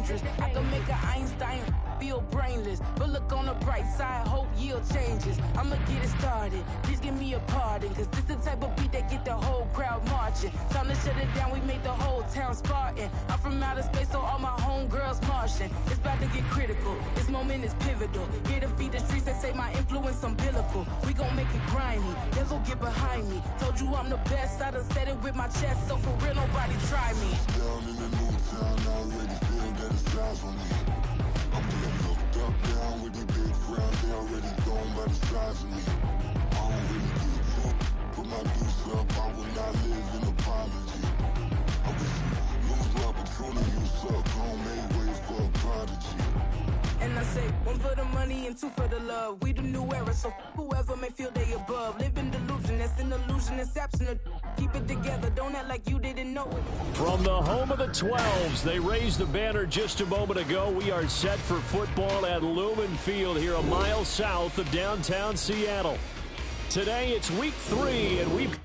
dangerous. I can make an Einstein feel brainless, but look on the bright side, hope yield changes. I'ma get it started, please give me a pardon, cause this the type of beat that get the whole crowd marching. Time to shut it down, we made the whole town Spartan. I'm from outer space, so all my homegirls Martian. It's about to get critical, this moment is pivotal. Here to feed the streets that say my influence umbilical. We gon' make it grimy, never get behind me. Told you I'm the best, I done said it with my chest, so for real nobody try me. Down in the new town, I already feel that it's eyes on me. I'm getting looked up, down with these big crowds, they already gone by the size of me. I don't really give a fuck, put my deuce up, I will not live in apology. I wish you lose love, but truly you suck, gon' make way for a prodigy. And I say, one for the money and two for the love. We the new era, so whoever may feel they above. Live in delusion, that's an illusion, it's absent. Keep it together, don't act like you didn't know it. From the home of the 12s, they raised the banner just a moment ago. We are set for football at Lumen Field here a mile south of downtown Seattle. Today it's week 3, and we've...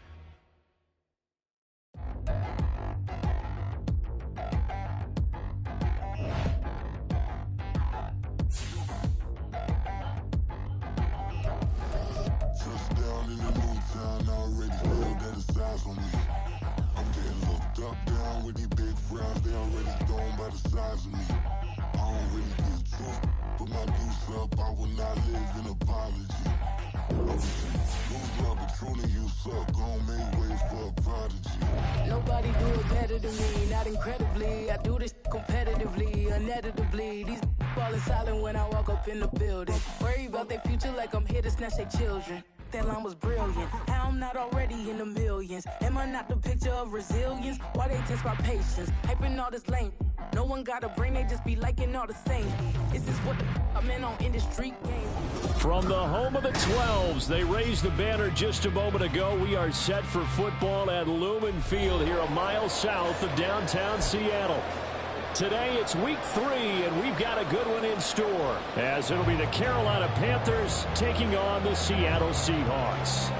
Nobody do it better than me, not incredibly. I do this competitively, uneditably. These falling silent when I walk up in the building. Worry about their future like I'm here to snatch their children. That line was brilliant. How I'm not already in the millions? Am I not the picture of resilience? Why they test my patience? Hyping all this lame. No one got a brain, they just be liking all the same. Is this what the I'm in on in the street game? From the home of the 12s, they raised the banner just a moment ago. We are set for football at Lumen Field here a mile south of downtown Seattle. Today it's week 3, and we've got a good one in store, as it'll be the Carolina Panthers taking on the Seattle Seahawks.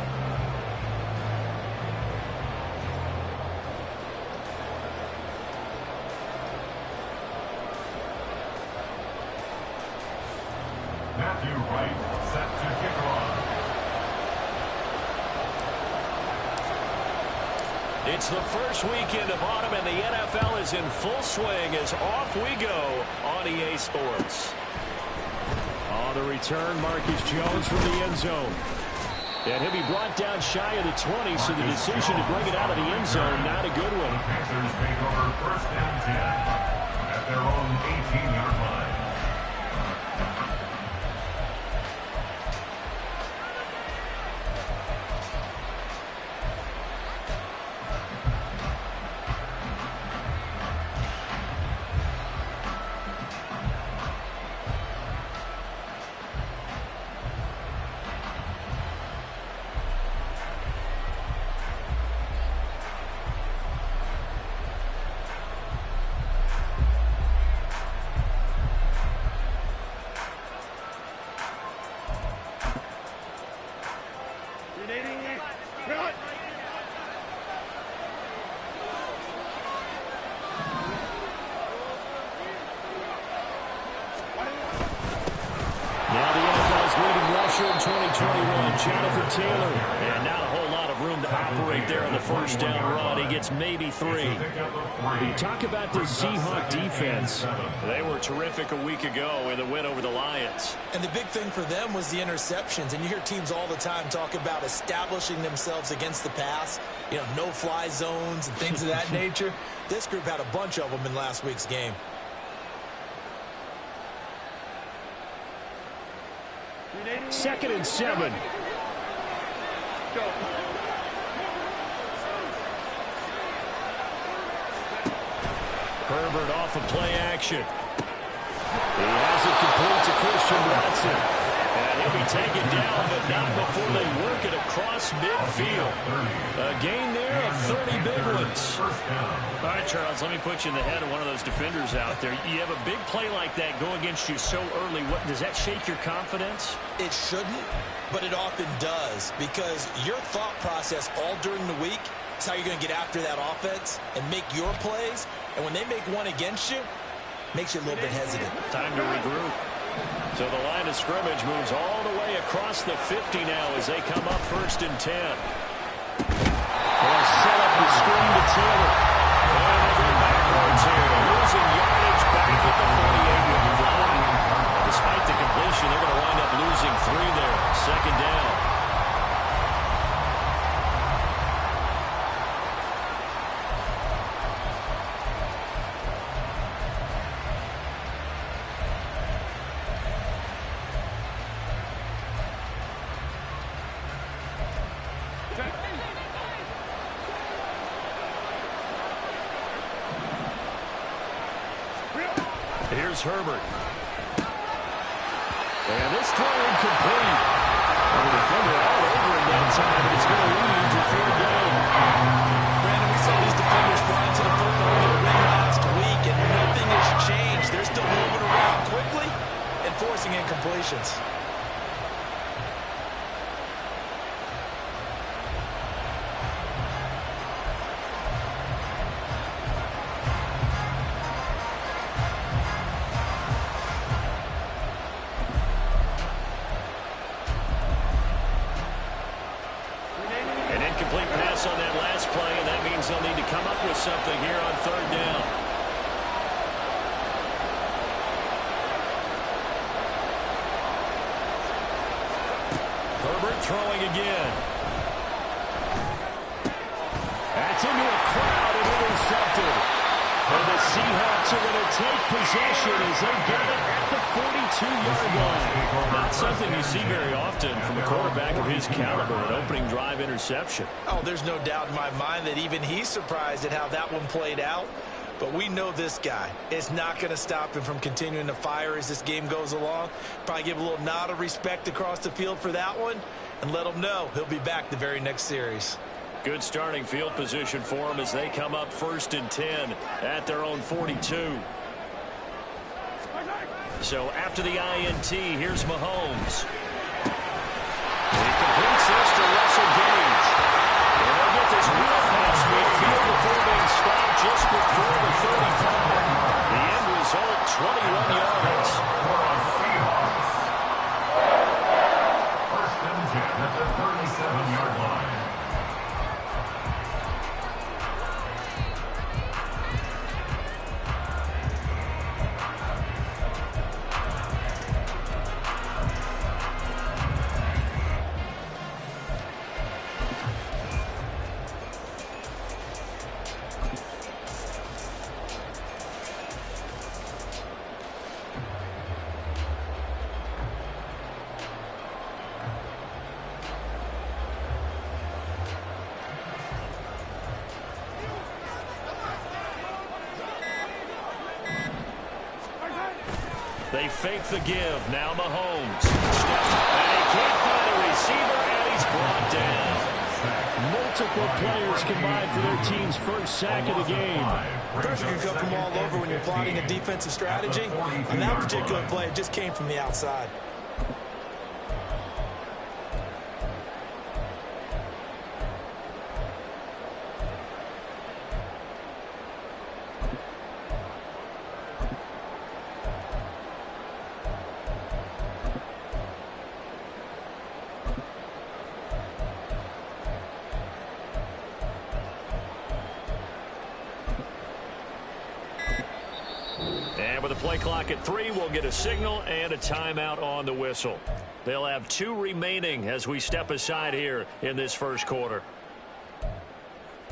Matthew Wright set to kick off. It's the first weekend of autumn, and the NFL is in full swing as off we go on EA Sports. On the return, Marcus Jones from the end zone. And he'll be brought down shy of the 20, so the decision to bring it out of the end zone, not a good one. The Panthers take over first and 10 at their own 18-yard line. Jonathan Taylor, and not a whole lot of room to operate there on the first down run. He gets maybe 3. You talk about the Seahawk defense. They were terrific a week ago in the win over the Lions. And the big thing for them was the interceptions. And you hear teams all the time talk about establishing themselves against the pass, you know, no-fly zones and things of that nature. This group had a bunch of them in last week's game. Second and 7. Herbert off of play action. He has it complete to Christian Watson. And he'll be taken down, but not before they work it across midfield. A gain there of 30 big ones. All right, Charles, let me put you in the head of one of those defenders out there. You have a big play like that go against you so early. What, does that shake your confidence? It shouldn't, but it often does, because your thought process all during the week is how you're going to get after that offense and make your plays. And when they make one against you, makes you a little bit hesitant. Time to regroup. So the line of scrimmage moves all the way across the 50 now as they come up 1st and 10. They'll set up the screen to Taylor. And they go backwards here, losing yardage back at the 48-yard line. Despite the completion, they're going to wind up losing 3 there. 2nd down. Here's Herbert. And this throw incomplete. The defender all over him that time, and it's going to lead to 3rd down. Brandon, we saw these defenders flying to the football in the ring last week, and nothing has changed. They're still moving around quickly and forcing incompletions. On that last play, and that means they'll need to come up with something here on 3rd down. Herbert throwing again. That's into a crowd and intercepted. And the Seahawks are going to take possession as they get it at the 42-yard line. Not something you see very often from a quarterback of his caliber, an opening drive interception. Oh, there's no doubt in my mind that even he's surprised at how that one played out. But we know this guy is not going to stop him from continuing to fire as this game goes along. Probably give a little nod of respect across the field for that one and let him know he'll be back the very next series. Good starting field position for them as they come up 1st and 10 at their own 42. So after the INT, here's Mahomes. He completes this to Russell Gage. And they'll get this wheel pass midfield before being stopped just before the 35. The end result, 21 yards. 1st and 10 at the 37-yard line. They fake the give. Now Mahomes. And he can't find a receiver, and he's brought down. Multiple players combined for their team's first sack of the game. Pressure can come from all over when you're plotting a defensive strategy. On that particular play, it just came from the outside. And with the play clock at 3, we'll get a signal and a timeout on the whistle. They'll have 2 remaining as we step aside here in this first quarter.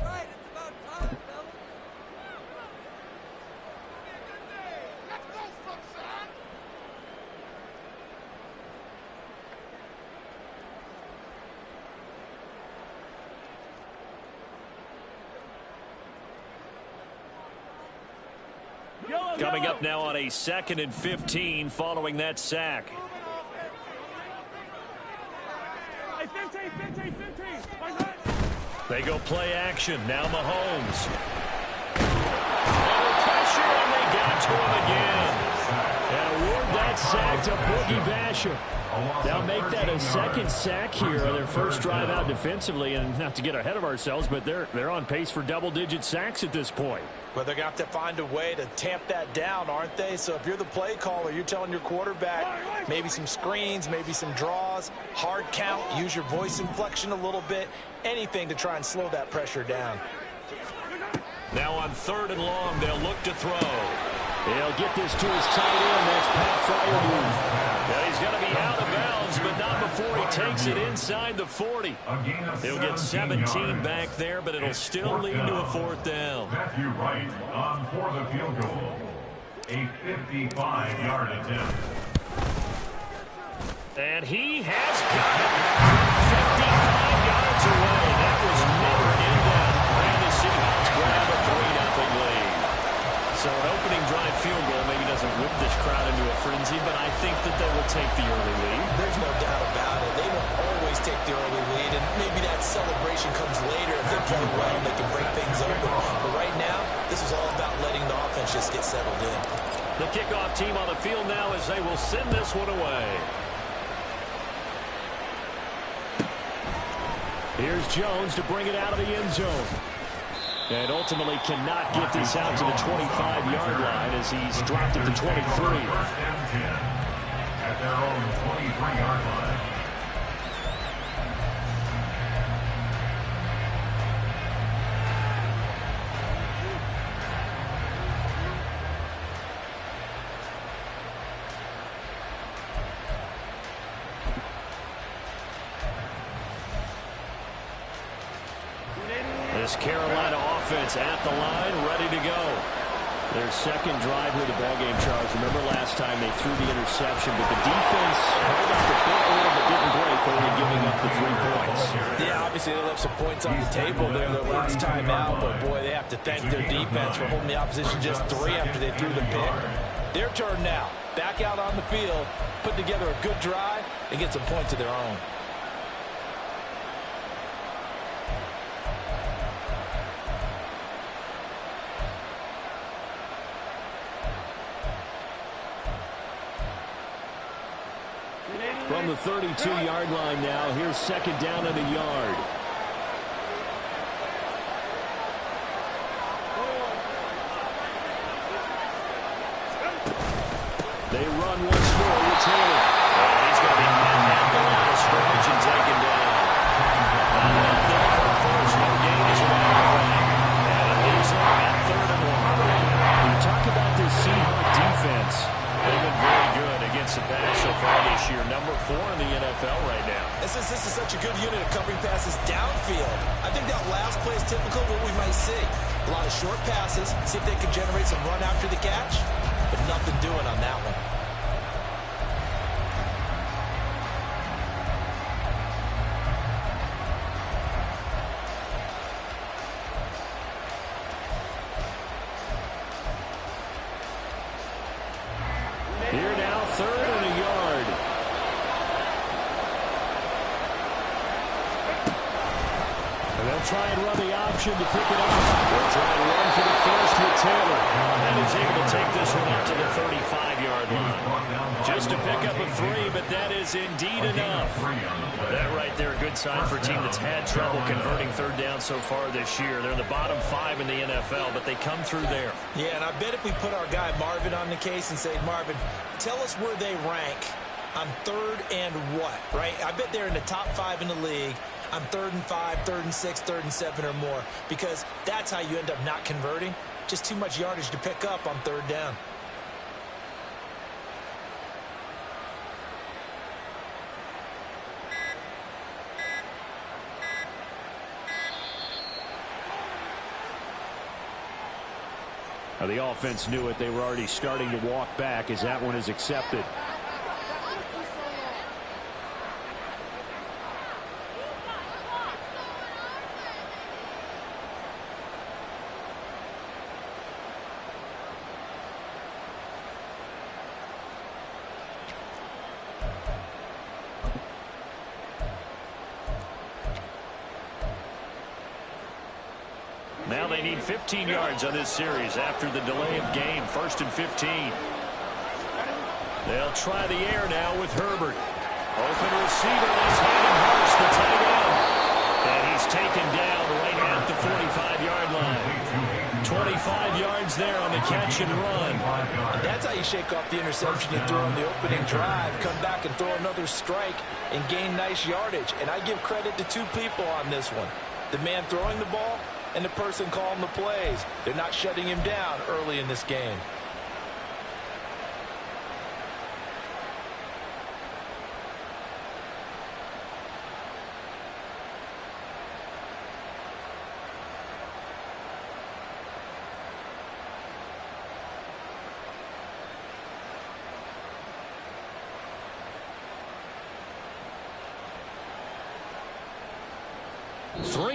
Right, it's about time, fellas. Let's go, sunshine. Coming up now on a 2nd and 15 following that sack. They go play action. Now Mahomes. Under pressure, and they got to him again. And a ward down that sack to Boogie Basham. They'll make that a second sack here on their first drive out defensively. And not to get ahead of ourselves, but they're on pace for double-digit sacks at this point. But they're going to have to find a way to tamp that down, aren't they? So if you're the play caller, you're telling your quarterback maybe some screens, maybe some draws, hard count, use your voice inflection a little bit, anything to try and slow that pressure down. Now on 3rd and long, they'll look to throw. He'll get this to his tight end. That's Pat Freiermuth. Yeah, he's going to be out of bounds, but not before he takes it inside the 40. He'll get 17 back there, but it'll still lead to a 4th down. Matthew Wright on for the field goal. A 55-yard attempt. And he has got it 55 yards away. That was never in doubt. And the Seahawks grab a 3-0 lead. So an opening drive field goal maybe doesn't whip this crowd into a frenzy, but I think that they will take the early lead. There's no doubt about it. They will always take the early lead, and maybe that celebration comes later if they play well and they can break things open. But right now, this is all about letting the offense just get settled in. The kickoff team on the field now as they will send this one away. Here's Jones to bring it out of the end zone. And ultimately cannot get this out to the 25-yard line as he's dropped at the 23. First and 10 at their own 23-yard line. This Carolina offense at the line, ready to go. Their second drive here of the ballgame, Charles. Remember last time they threw the interception, but the defense held up the bit a little bit, didn't break, only giving up the 3 points. Yeah, obviously they left some points on the table there their last time out, but boy, they have to thank their defense for holding the opposition just 3 after they threw the pick. Their turn now. Back out on the field, put together a good drive, and get some points of their own. From the 32-yard line now, here's 2nd down and a yard. They run once more with Taylor. And he's going to be met at the line of scrimmage and taken down. And left there for first, no gain is right. And it leaves him at 3rd and 1. We talk about this Seahawks defense. They've been very good against the pass so far this year. Number 4 in the NFL right now. This is such a good unit of covering passes downfield. I think that last play is typical of what we might see. A lot of short passes, see if they can generate some run after the catch, but nothing doing on that one. Here now, 3rd and a yard. And they'll try and run the option to pick it up. They'll try and run for the first with Taylor. And he's able to take this one out to the 35-yard line. Just to pick up a 3, but that is indeed enough. That right there, a good sign for a team that's had trouble converting 3rd down so far this year. They're in the bottom 5 in the NFL, but they come through there. Yeah, and I bet if we put our guy Marvin on the case and say, Marvin, tell us where they rank on 3rd and what, right? I bet they're in the top 5 in the league on 3rd and 5, 3rd and 6, 3rd and 7 or more, because that's how you end up not converting. Just too much yardage to pick up on 3rd down. Now the offense knew it. They were already starting to walk back as that one is accepted. Now they need 15 yards on this series after the delay of game. 1st and 15. They'll try the air now with Herbert. Open receiver, that's Hayden Hurst, the tight end. And he's taken down right at the 45-yard line. 25 yards there on the catch and run. And that's how you shake off the interception you threw on the opening drive. Come back and throw another strike and gain nice yardage. And I give credit to two people on this one. The man throwing the ball and the person calling the plays. They're not shutting him down early in this game.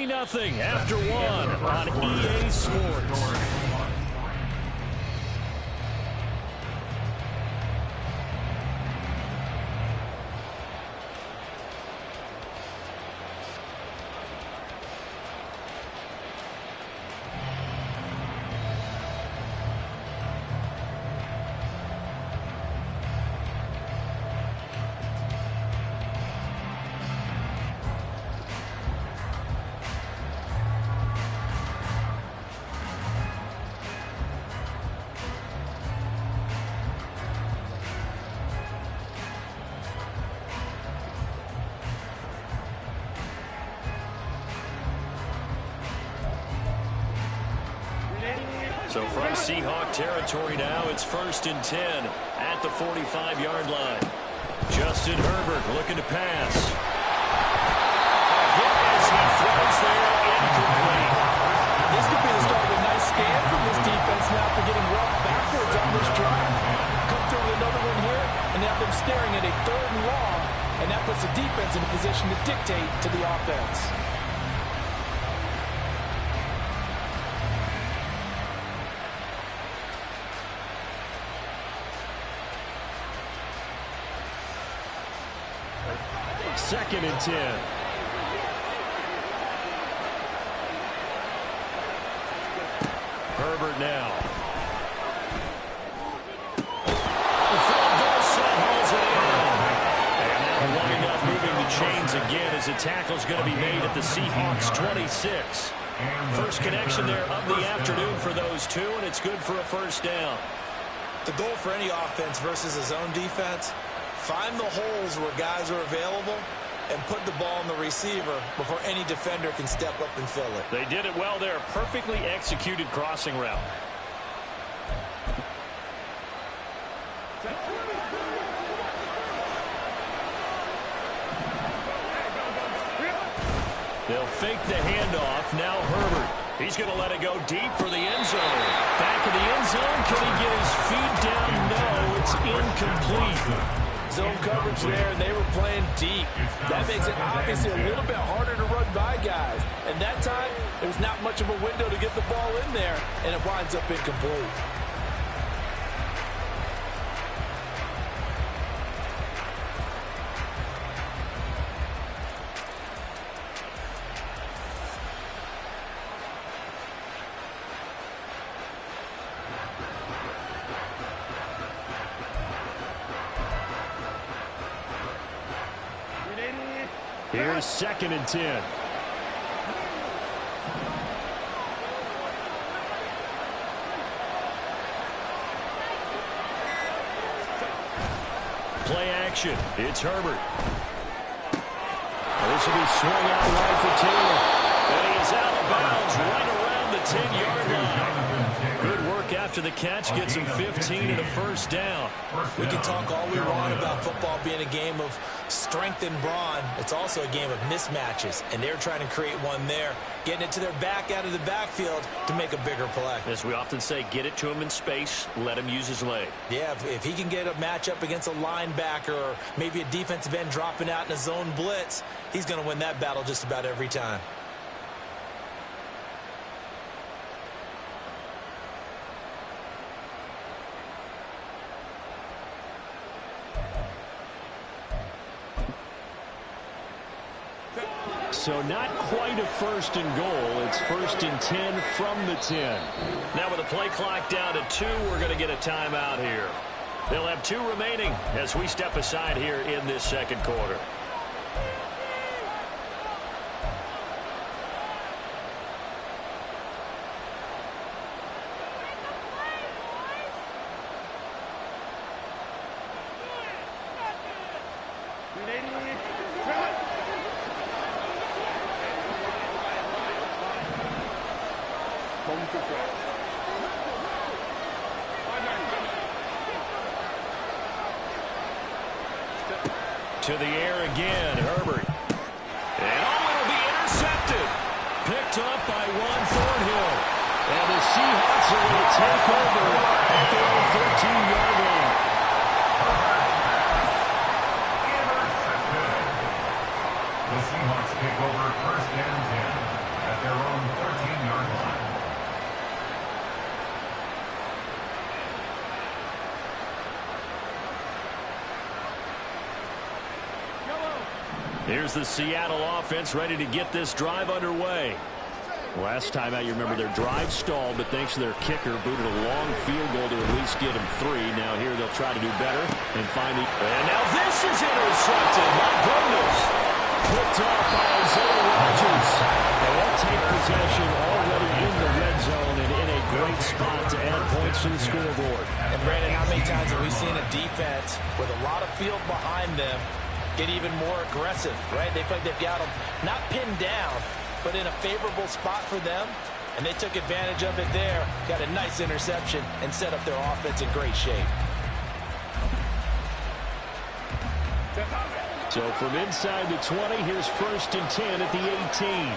Nothing after one on EA Sports. So from Seahawk territory now, it's 1st and 10 at the 45-yard line. Justin Herbert looking to pass. A hit as he throws there, incomplete. This could be the start of a nice scan from this defense now for getting roughed backwards on this drive. Come through with another one here, and have them staring at a 3rd and long, and that puts the defense in a position to dictate to the offense. Second and 10. Herbert now. The full goal set holds it in. And now winding up moving the chains again as the tackle's going to be made at the Seahawks 26. First connection there of the afternoon for those two, and it's good for a 1st down. The goal for any offense versus a zone defense, find the holes where guys are available and put the ball in the receiver before any defender can step up and fill it. They did it well there. Perfectly executed crossing route. They'll fake the handoff. Now Herbert. He's going to let it go deep for the end zone. Back in the end zone. Can he get his feet down? No, it's incomplete. Zone coverage there, and they were playing deep. That makes it obviously a little bit harder to run by guys. And that time, there's not much of a window to get the ball in there, and it winds up incomplete. Here's 2nd and 10. Play action. It's Herbert. This will be swung out wide for Taylor. And he is out of bounds right around the 10-yard line. Good work after the catch. Gets him 15 and a 1st down. We can talk all we want about football being a game of strength and brawn. It's also a game of mismatches, and they're trying to create one there, getting it to their back out of the backfield to make a bigger play. As we often say, get it to him in space, let him use his leg. Yeah, if he can get a matchup against a linebacker or maybe a defensive end dropping out in a zone blitz, he's going to win that battle just about every time. So not quite a 1st and goal. It's 1st and 10 from the 10. Now with the play clock down to 2, we're going to get a timeout here. They'll have 2 remaining as we step aside here in this second quarter. To the air again, Herbert. And it'll be intercepted. Picked up by Juan Thornhill. And the Seahawks are going to take over at their own 13-yard line. Intercepted. The Seahawks take over 1st and 10 at their own 13-yard line. Here's the Seattle offense ready to get this drive underway. Last time out, you remember their drive stalled, but thanks to their kicker, booted a long field goal to at least get them 3. Now here they'll try to do better and find the... And now this is intercepted. My goodness. Picked off by Isaiah Rodgers. And they'll take possession already in the red zone and in a great spot to add points to the scoreboard. And Brandon, how many times have we seen a defense with a lot of field behind them get even more aggressive, right? They feel like they've got them not pinned down, but in a favorable spot for them, and they took advantage of it there, got a nice interception, and set up their offense in great shape. So from inside the 20, here's 1st and 10 at the 18.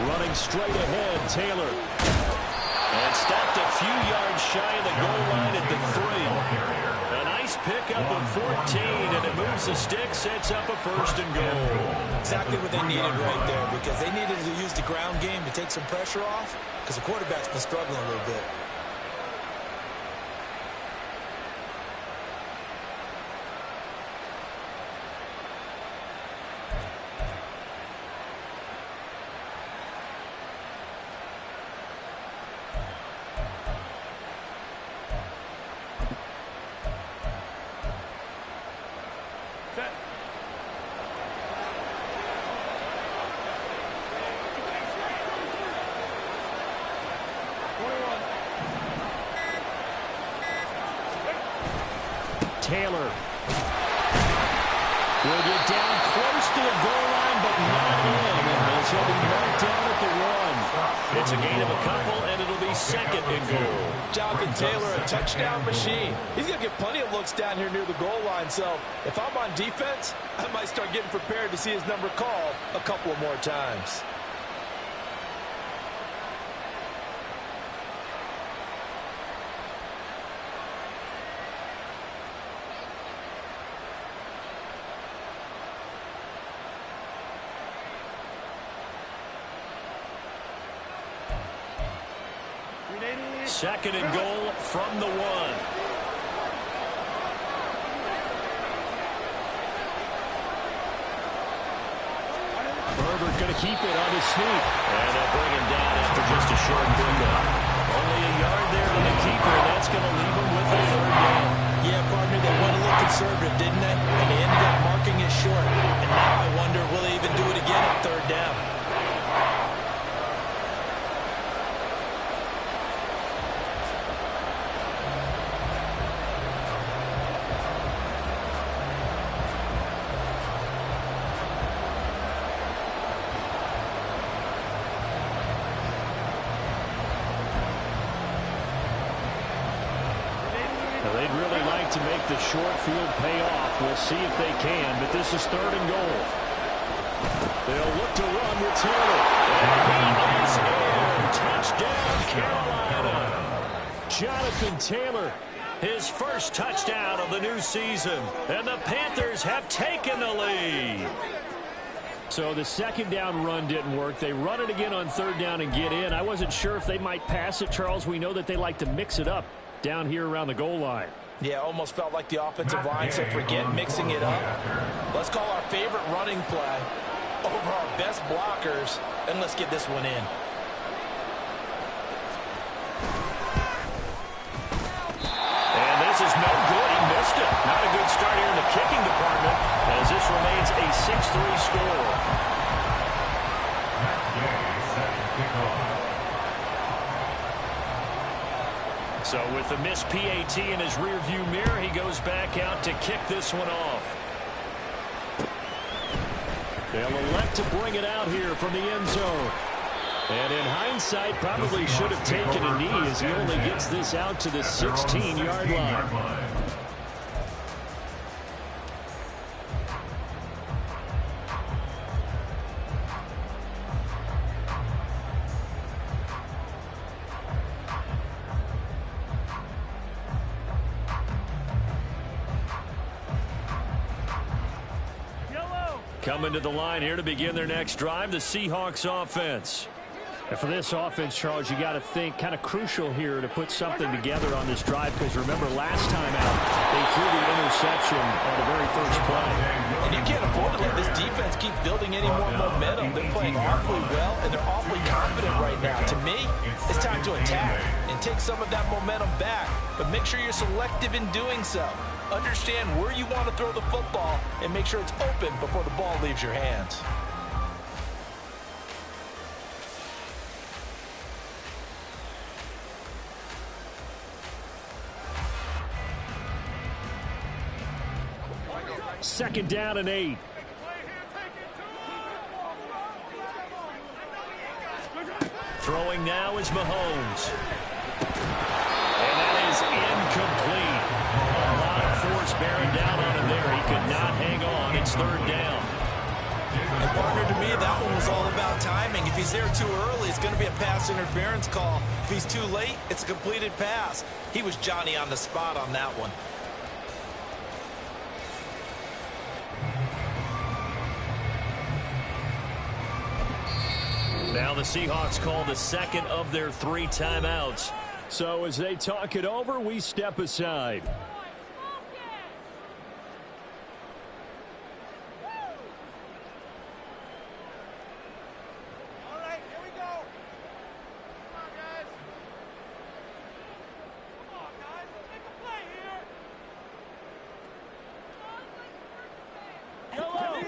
Running straight ahead, Taylor. And stopped a few yards shy of the goal line at the 3. A nice pickup of 14, and it moves the stick, sets up a 1st and goal. Exactly what they needed right there, because they needed to use the ground game to take some pressure off, because the quarterback's been struggling a little bit. Taylor will get down close to the goal line, but not in. And he'll be marked down at the 1. It's a gain of a couple, and it'll be 2nd and goal. Jonathan Taylor, a touchdown machine. He's going to get plenty of looks down here near the goal line. So if I'm on defense, I might start getting prepared to see his number called a couple of more times. Second and goal from the 1. Herbert going to keep it on his sneak. And they'll bring him down after just a short pickup. Only a yard there on the keeper, and that's going to leave him with a 3rd down. Yeah, partner, they went a little conservative, didn't they? And they ended up marking it short. And now I wonder, will they even do it again on 3rd down? They'd really like to make the short field pay off. We'll see if they can, but this is 3rd and goal. They'll look to run with Taylor. And he is in. Touchdown, Carolina. Jonathan Taylor, his first touchdown of the new season. And the Panthers have taken the lead. So the 2nd down run didn't work. They run it again on 3rd down and get in. I wasn't sure if they might pass it, Charles. We know that they like to mix it up down here around the goal line. Yeah, almost felt like the offensive line said, forget mixing it up. Let's call our favorite running play over our best blockers, and let's get this one in. So with the missed PAT in his rearview mirror, he goes back out to kick this one off. They'll elect to bring it out here from the end zone. And in hindsight, probably should have taken a knee as he only gets this out to the 16-yard line. Coming to the line here to begin their next drive, the Seahawks offense. And for this offense, Charles, you got to think kind of crucial here to put something together on this drive, because remember last time out they threw the interception on the very first play. And you can't afford to let this defense keep building any more momentum. They're playing awfully well, and they're awfully confident right now. To me, it's time to attack and take some of that momentum back, but make sure you're selective in doing so. Understand where you want to throw the football and make sure it's open before the ball leaves your hands. Second down and 8. Throwing now is Mahomes. And that is incomplete. A lot of force bearing down on him there. He could not hang on. It's third down. And partner, to me, that one was all about timing. If he's there too early, it's going to be a pass interference call. If he's too late, it's a completed pass. He was Johnny on the spot on that one. Now the Seahawks call the second of their 3 timeouts. So as they talk it over, we step aside. All right, here we go. Come on, guys. Come on, guys. Let's make a play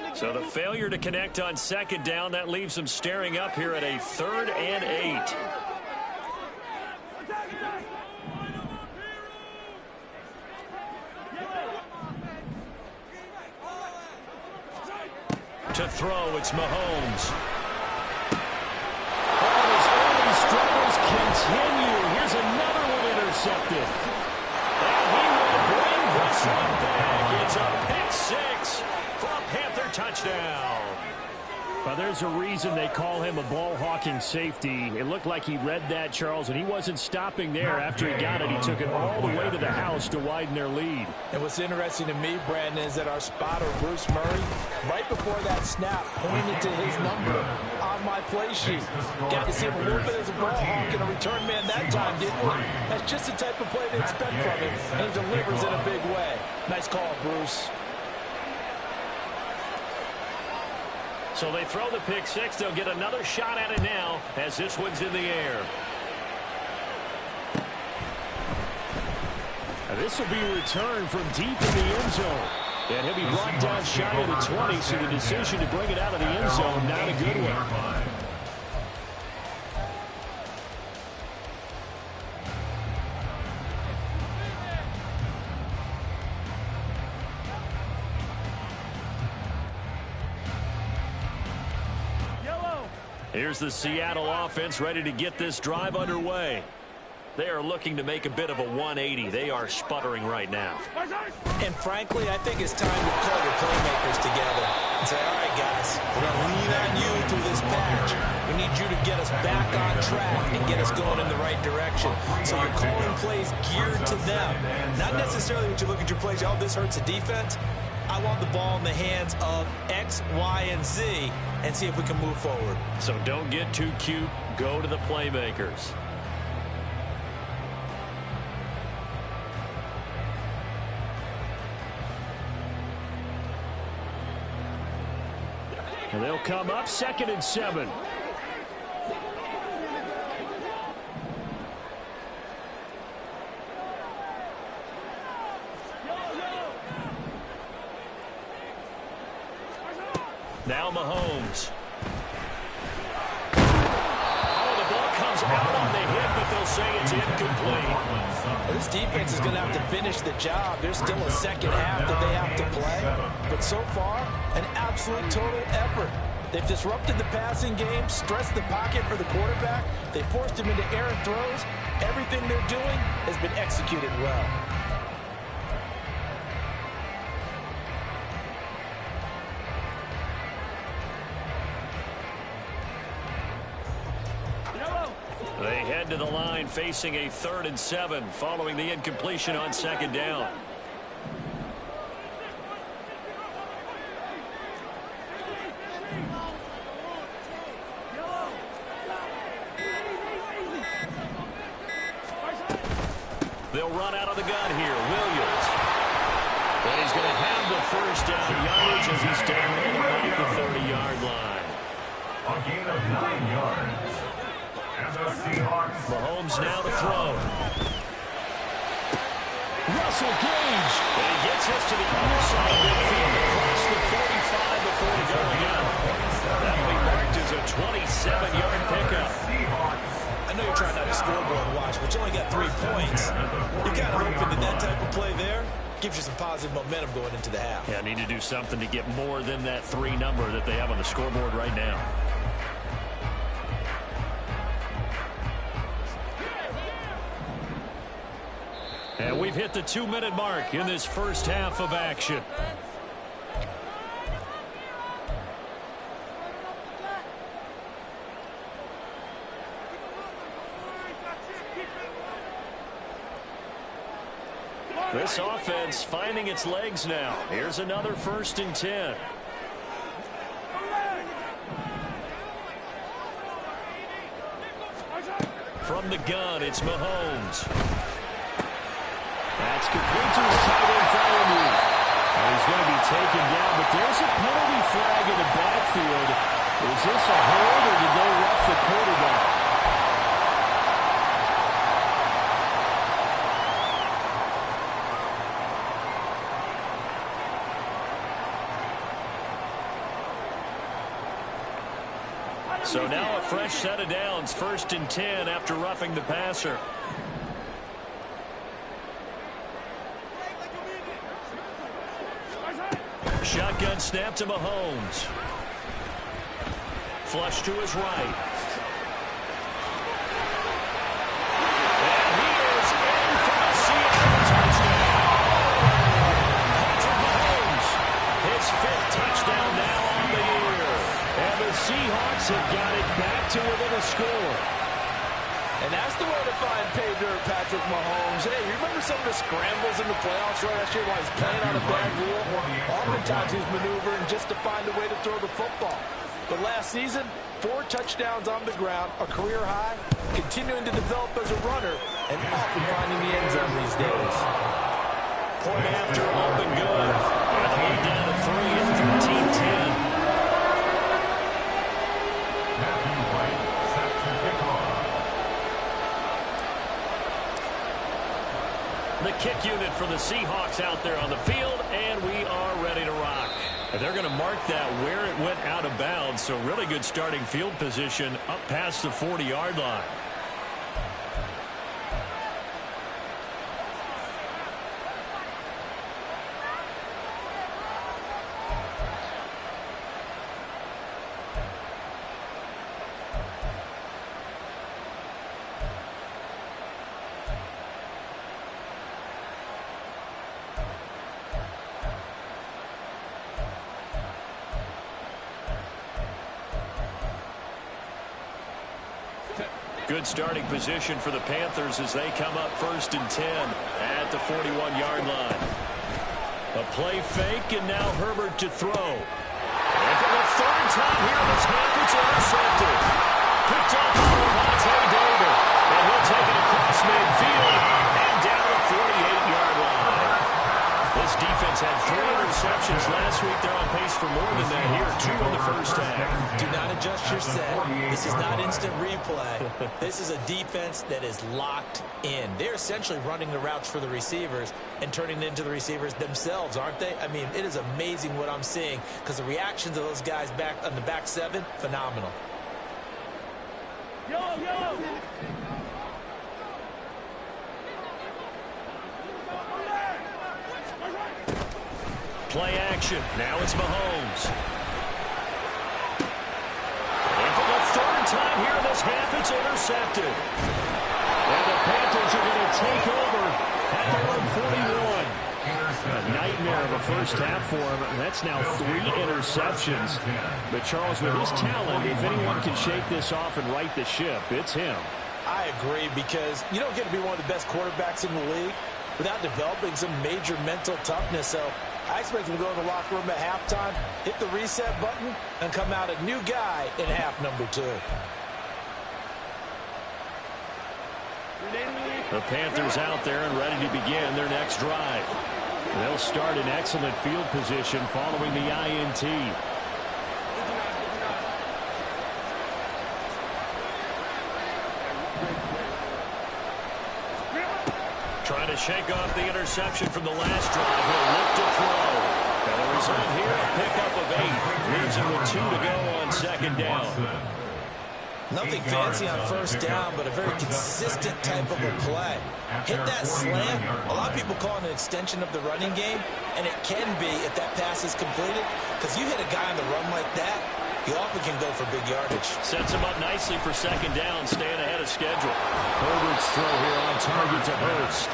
here. So the failure to connect on second down, that leaves them staring up here at a 3rd and 8. To throw, it's Mahomes. And his early struggles continue. Here's another one intercepted. And he will bring this one back. It's a pick 6 for a Panther touchdown. Well, there's a reason they call him a ball-hawking safety. It looked like he read that, Charles, and he wasn't stopping there. After he got it, he took it all the way to the house to widen their lead. And what's interesting to me, Brandon, is that our spotter, Bruce Murray, right before that snap, pointed to his number on my play sheet. Got to see him a little bit as a ball hawk and a return man that time, didn't we? That's just the type of play they expect from him, and he delivers in a big way. Nice call, Bruce. So they throw the pick 6. They'll get another shot at it now as this one's in the air. And this will be returned from deep in the end zone. And he'll be brought down shy of the 20, so the decision to bring it out of the end zone, not a good one. Here's the Seattle offense ready to get this drive underway. They are looking to make a bit of a 180. They are sputtering right now. And frankly, I think it's time to call your playmakers together and say, all right, guys, we're going to lean on you through this patch. We need you to get us back on track and get us going in the right direction. So you're calling plays geared to them. Not necessarily when you look at your plays, oh, this hurts the defense. I want the ball in the hands of X, Y, and Z and see if we can move forward. So don't get too cute. Go to the playmakers. And they'll come up 2nd and 7. Now Mahomes. Oh, the ball comes out on the hit, but they'll say it's incomplete. This defense is going to have to finish the job. There's still a second half that they have to play. But so far, an absolute total effort. They've disrupted the passing game, stressed the pocket for the quarterback. They forced him into errant throws. Everything they're doing has been executed well. They head to the line facing a 3rd and 7 following the incompletion on 2nd down. They'll run out of the gun here. Williams. And he's going to have the 1st down yardage as he's down at about the 30-yard line. A gain of 9 yards. And the Seahawks. Mahomes now to throw. Russell Gage. And he gets us to the other side of midfield across the 45 before he going out. That'll be marked as a 27-yard pickup. I know you're trying not to scoreboard watch, but you only got 3 points. You're kind of hoping that type of play there gives you some positive momentum going into the half. Yeah, need to do something to get more than that 3 number that they have on the scoreboard right now. And we've hit the 2-minute mark in this first half of action. This offense finding its legs now. Here's another 1st and 10. From the gun, it's Mahomes. That's complete to his tight end Freiermuth. And he's going to be taken down, but there's a penalty flag in the backfield. Is this a hold, or did they rough the quarterback? So now a fresh set of downs, 1st and 10 after roughing the passer. Shotgun snap to Mahomes. Flush to his right. And he is in for a Seattle touchdown. Patrick Mahomes, his 5th touchdown now on the year. And the Seahawks have got it back to within a score. And that's the way to find pay dirt, Patrick Mahomes. Hey, you remember some of the scrambles in the playoffs last year while he's playing on a bad rule? Oftentimes he's maneuvering just to find a way to throw the football. But last season, 4 touchdowns on the ground, a career high, continuing to develop as a runner, and often finding the end zone these days. Point after, up and good. And the lead down to 3 and 13-10. The kick unit for the Seahawks out there on the field, and we are ready to rock. And they're going to mark that where it went out of bounds, so really good starting field position up past the 40-yard line. Good starting position for the Panthers as they come up 1st and 10 at the 41-yard line. A play fake, and now Herbert to throw. And for the 3rd time here in this half, it's intercepted. Picked up by Lavonte David. And he'll take it across midfield and down the 48-yard line. This defense had 3 interceptions last week. They're on pace for more than that here. 2 in the first half. Do not adjust your set. This is not instant replay. This is a defense that is locked in. They're essentially running the routes for the receivers and turning it into the receivers themselves, aren't they? I mean, it is amazing what I'm seeing because the reactions of those guys back on the back 7, phenomenal. Play action. Now it's Mahomes. And for the third time here in this half, it's intercepted. And the Panthers are going to take over at their own 41. A nightmare of a first half for him. That's now 3 interceptions. But Charles, with his talent, if anyone can shake this off and right the ship, it's him. I agree, because you don't get to be one of the best quarterbacks in the league without developing some major mental toughness. So I expect him to go in the locker room at halftime, hit the reset button, and come out a new guy in half number 2. The Panthers out there and ready to begin their next drive. They'll start in excellent field position following the INT. Trying to shake off the interception from the last drive. He'll look to throw. And the result here, a pickup of 8. Leaves him with 2 to go on second down. Nothing fancy on first down, but a very consistent type of a play. Hit that slant. A lot of people call it an extension of the running game, and it can be if that pass is completed, because you hit a guy on the run like that, he often can go for big yardage. Sets him up nicely for second down, staying ahead of schedule. Herbert's throw here on target to Hurst.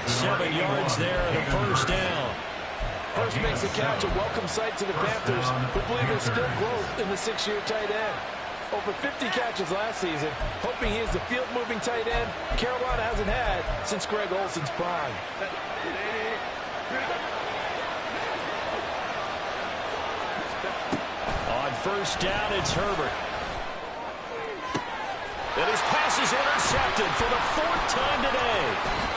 7 yards there and a first down. Hurst makes a catch, a welcome sight to the Panthers, who believe there's still growth in the 6-year tight end. Over 50 catches last season, hoping he is the field-moving tight end Carolina hasn't had since Greg Olson's prime. On first down, it's Herbert. And his pass is intercepted for the 4th time today.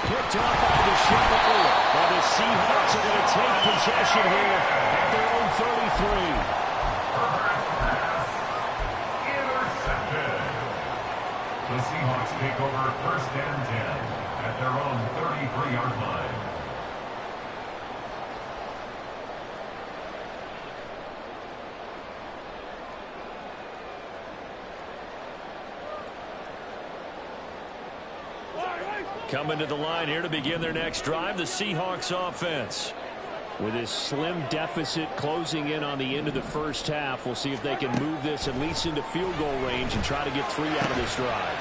Picked up by Deshaun Elliott. And the Seahawks are going to take possession here at their own 33. The Seahawks take over first and 10 at their own 33-yard line. Coming to the line here to begin their next drive, the Seahawks offense. With his slim deficit closing in on the end of the first half, we'll see if they can move this at least into field goal range and try to get 3 out of this drive.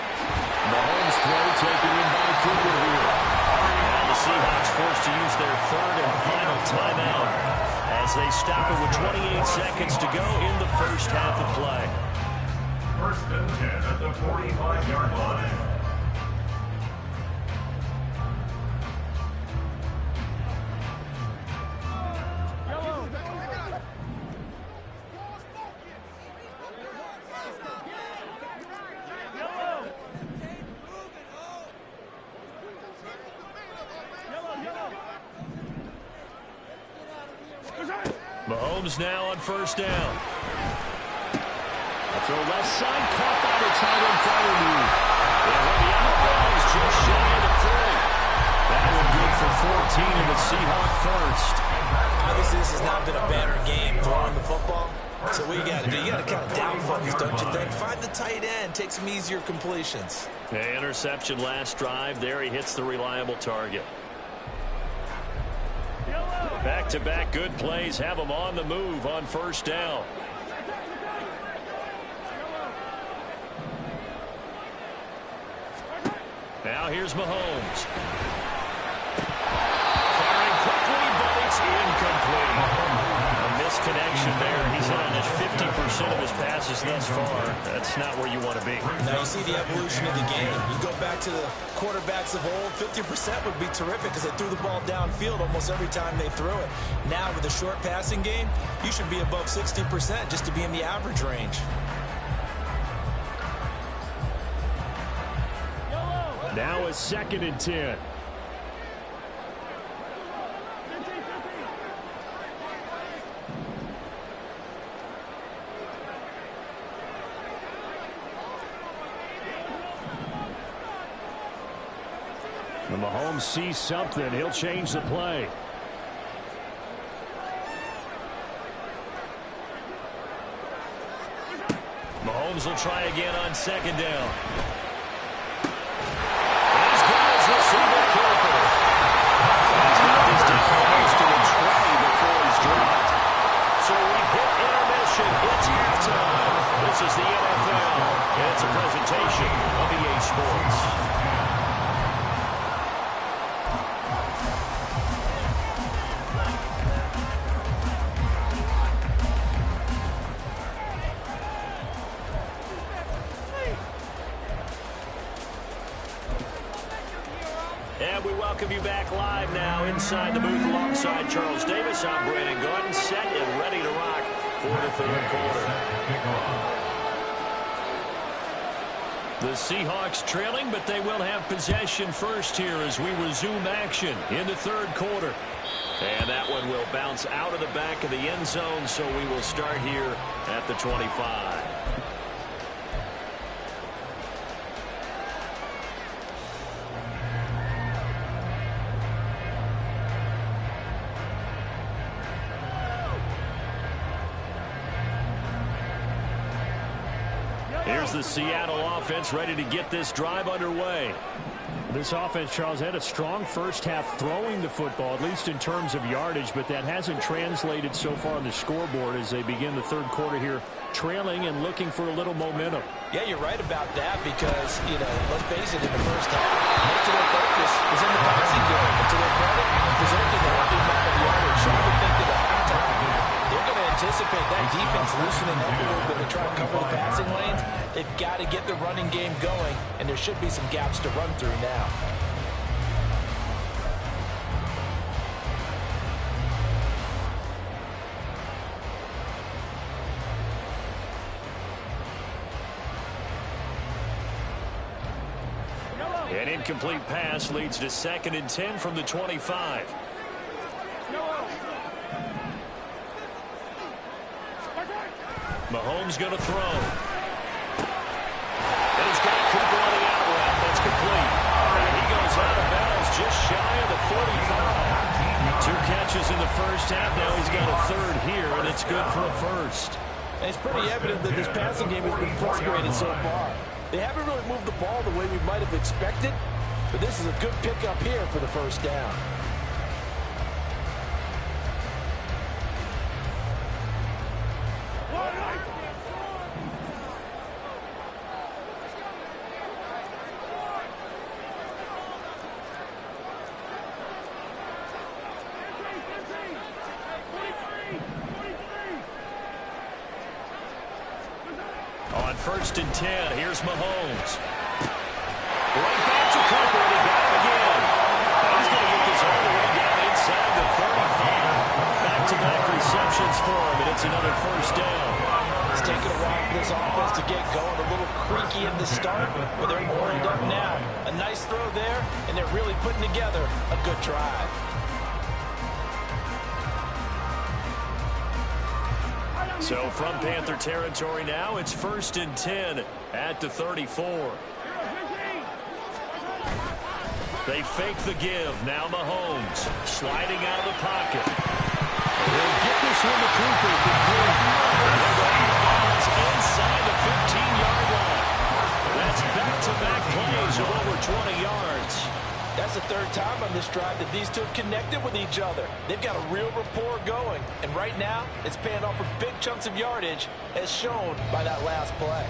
Mahomes throw taken in by Cooper here. Now the Seahawks forced to use their 3rd and final timeout as they stop it with 28 seconds to go in the first half of play. First and 10 at the 45-yard line. Mahomes now on first down. A throw left side, caught by the tight end Freiermuth. And when the outball is just shy of the 3. That one good for 14 in the Seahawk first. Obviously, this has not been a banner game throwing the football. So what you got to do, you got to kind of down focus, don't you think? Find the tight end, take some easier completions. Interception last drive. There he hits the reliable target. Back-to-back good plays have him on the move on first down. Now here's Mahomes. Firing quickly, but it's incomplete. A misconnection there. He's hit on just 50% of his passes thus far. That's not where you want to be. Now you see the evolution of the game. You go back to the quarterbacks of old, 50% would be terrific because they threw the ball downfield almost every time they threw it. Now with the short passing game, you should be above 60% just to be in the average range. Now a 2nd and 10. And Mahomes sees something. He'll change the play. Mahomes will try again on second down. As good as receiver Cooper. He's got this to almost to the 20 before And we welcome you back live now inside the booth alongside Charles Davis. I'm Brandon Gaudin, set and ready to rock for the third quarter. The Seahawks trailing, but they will have possession first here as we resume action in the third quarter. And that one will bounce out of the back of the end zone, so we will start here at the 25. Here's the Seattle offense ready to get this drive underway. This offense, Charles, had a strong first half throwing the football, at least in terms of yardage, but that hasn't translated so far on the scoreboard as they begin the third quarter here, trailing and looking for a little momentum. Yeah, you're right about that because, let's face it, in the first half, most of their focus was in the passing game. And to their credit, presented a healthy amount of yardage. So I would think that at halftime, they're going to anticipate that defense loosening up a little bit to try to cover the passing lanes. They've got to get the running game going, and there should be some gaps to run through now. An incomplete pass leads to 2nd and 10 from the 25. Mahomes going to throw. And he's got Cooper on the out route. That's complete. And he goes out of bounds just shy of the 45. 2 catches in the first half. Now he's got a third here, and it's good for a first. And it's pretty evident that this passing game has been frustrated so far. They haven't really moved the ball the way we might have expected, but this is a good pickup here for the first down. On 1st and 10, here's Mahomes. Right back to Cooper, and he got it again. He's going to get this all the way down inside the 35. Back-to-back receptions for him, and it's another first down. It's taken a while for this offense to get going. A little creaky at the start, but they're warmed up now. A nice throw there, and they're really putting together a good drive. So from Panther territory now, it's 1st and 10 at the 34. They fake the give. Now Mahomes sliding out of the pocket. They'll get this one to Cooper. Inside the 15-yard line. That's back-to-back plays of over 20 yards. That's the third time on this drive that these two have connected with each other. They've got a real rapport going. And right now, it's paying off with big chunks of yardage, as shown by that last play.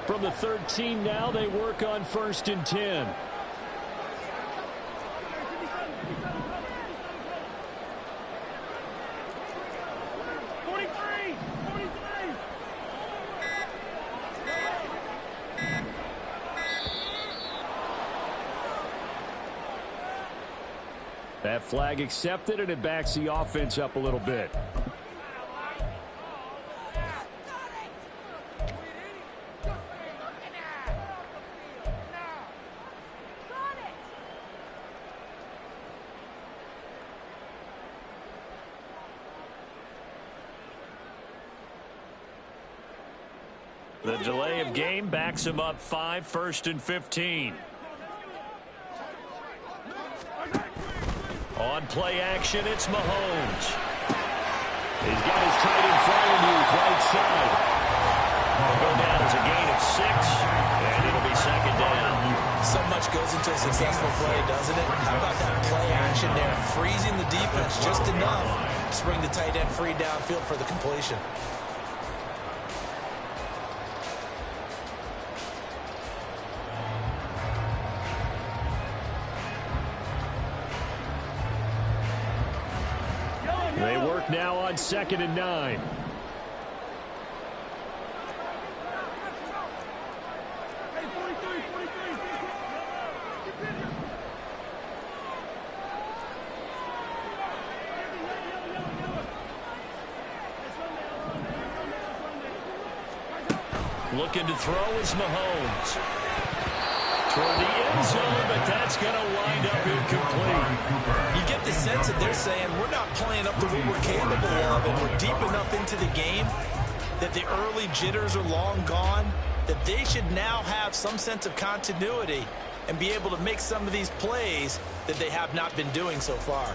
From the 13 now, they work on 1st and 10. That flag accepted, and it backs the offense up a little bit. The delay of game backs him up 5, 1st and 15. On play action, it's Mahomes. He's got his tight end Freiermuth right side. It'll go down as a gain of 6, and it'll be 2nd down. So much goes into a successful play, doesn't it? How about that play action there? Freezing the defense just enough to bring the tight end free downfield for the completion. They work now on 2nd and 9. Looking to throw is Mahomes. Toward the end zone, but that's going to wind up incomplete. You get the sense that they're saying we're not playing up to what we're capable of, and we're deep enough into the game that the early jitters are long gone, that they should now have some sense of continuity and be able to make some of these plays that they have not been doing so far.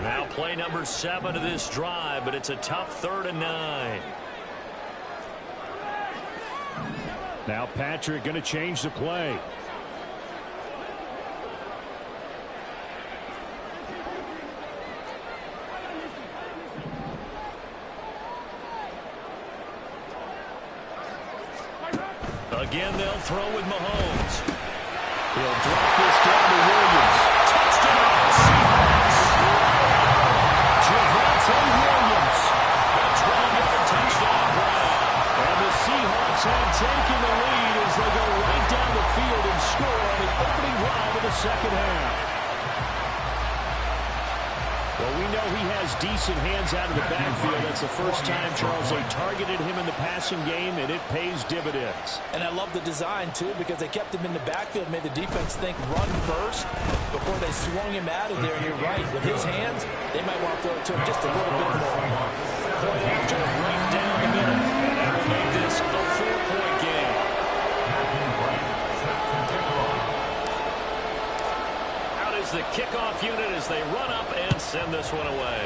Now play number 7 of this drive, but it's a tough 3rd and 9. Now Patrick going to change the play. Again, they'll throw with Mahomes. He'll drop this down to Williams. Touchdown, Seahawks. Javonte Williams. A 12-yard touchdown grab. And the Seahawks have taken the lead as they go right down the field and score on the opening drive of the second half. Well, we know he has decent hands out of the backfield. That's the first time, Charles, they targeted him in the passing game, and it pays dividends. And I love the design, too, because they kept him in the backfield, made the defense think run first before they swung him out of there. And you're right, with his hands, they might want to throw it to him just a little bit more. Play after right down the middle, and that will make this a 4-point game. Out is the kickoff unit as they run up and send this one away.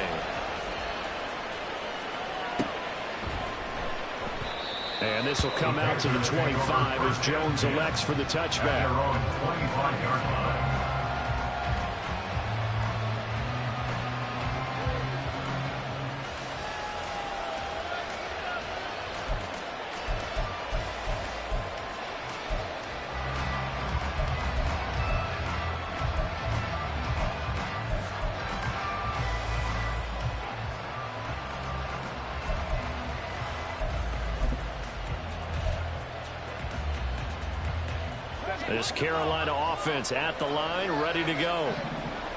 And this will come out to the 25 as Jones elects for the touchback. This Carolina offense at the line, ready to go.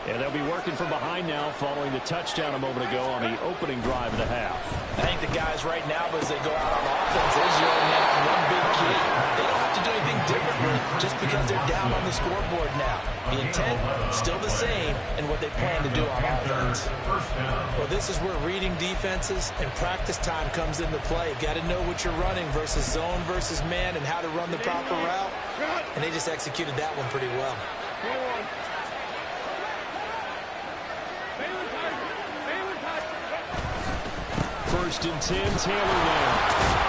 And they'll be working from behind now following the touchdown a moment ago on the opening drive of the half. I think the guys right now, as they go out on offense, they're zeroing in on one big key. They don't have to do anything differently just because they're down on the scoreboard now. The intent, still the same, and what they plan to do on offense. Well, this is where reading defenses and practice time comes into play. You've got to know what you're running versus zone versus man and how to run the proper route. And they just executed that one pretty well. First and 10, Taylor now.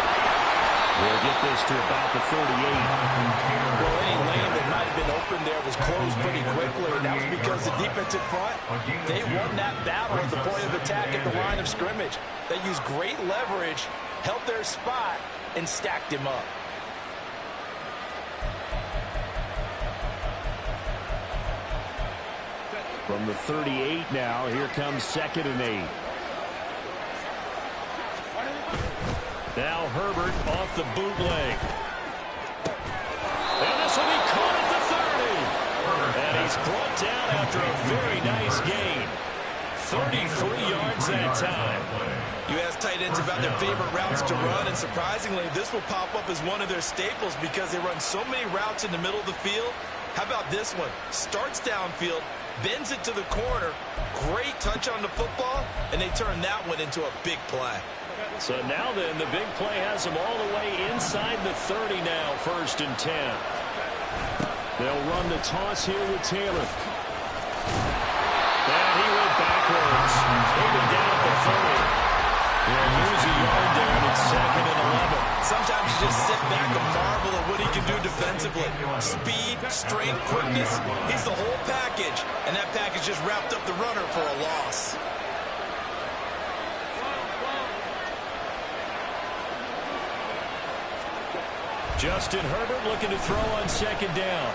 We'll get this to about the 38. Well, any lane that might have been open there was closed pretty quickly, and that was because the defensive front, they won that battle at the point of attack at the line of scrimmage. They used great leverage, held their spot, and stacked him up. From the 38 now, here comes 2nd and 8. Now Herbert off the bootleg. And this will be caught at the 30. And he's brought down after a very nice gain. 33 yards that time. You ask tight ends about their favorite routes to run, and surprisingly, this will pop up as one of their staples because they run so many routes in the middle of the field. How about this one? Starts downfield, bends it to the corner, great touch on the football, and they turn that one into a big play. So now then, the big play has them all the way inside the 30 now, 1st and 10. They'll run the toss here with Taylor. And he went backwards. Taken down at the 30. And lose a yard there, and it's 2nd and 11. Sometimes you just sit back and marvel at what he can do defensively. Speed, strength, quickness. He's the whole package, and that package just wrapped up the runner for a loss. Justin Herbert looking to throw on 2nd down.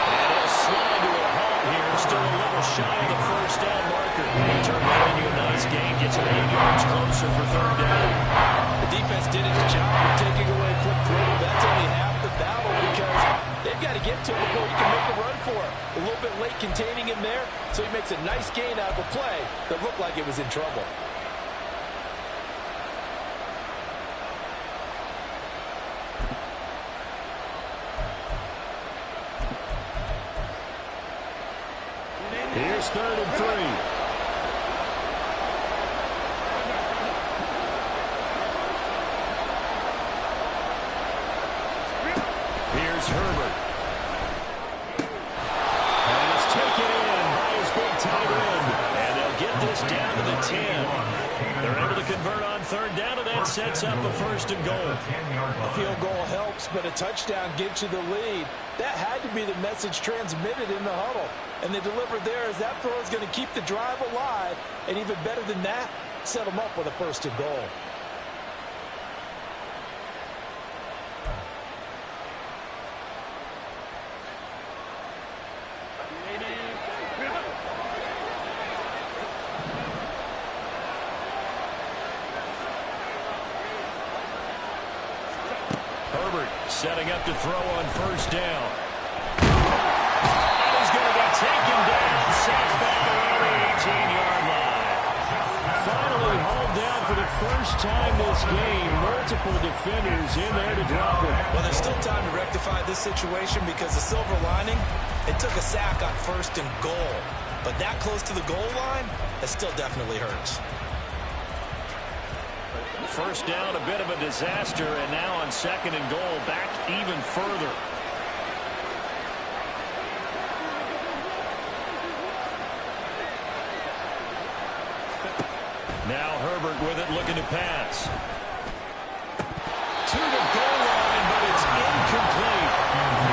And he'll slide to a halt here. Still a little shy of the 1st down marker. He turned that into a nice gain. Gets him 8 yards closer for 3rd down. The defense did its job of taking away quick throw. That's only half the battle because they've got to get to him before he can make a run for it. A little bit late containing him there, so he makes a nice gain out of a play that looked like it was in trouble. is 3rd and 3. Here's Herbert. And it's taken in by his big tight end. And they'll get this down to the 10. They're able to convert on 3rd down, and that sets up a 1st and goal. A field goal helps, but a touchdown gets you the lead. That had to be the message transmitted in the huddle. And they delivered there as that throw is going to keep the drive alive. And even better than that, set them up with a 1st and goal. Herbert setting up to throw on 1st down. And he's going to be taken down, sacked back around the 18-yard line. Finally hauled down for the first time this game. Multiple defenders in there to drop him. Well, there's still time to rectify this situation because the silver lining, it took a sack on 1st and goal. But that close to the goal line, that still definitely hurts. 1st down, a bit of a disaster, and now on 2nd and goal, back even further. Now Herbert with it, looking to pass. To the goal line, but it's incomplete.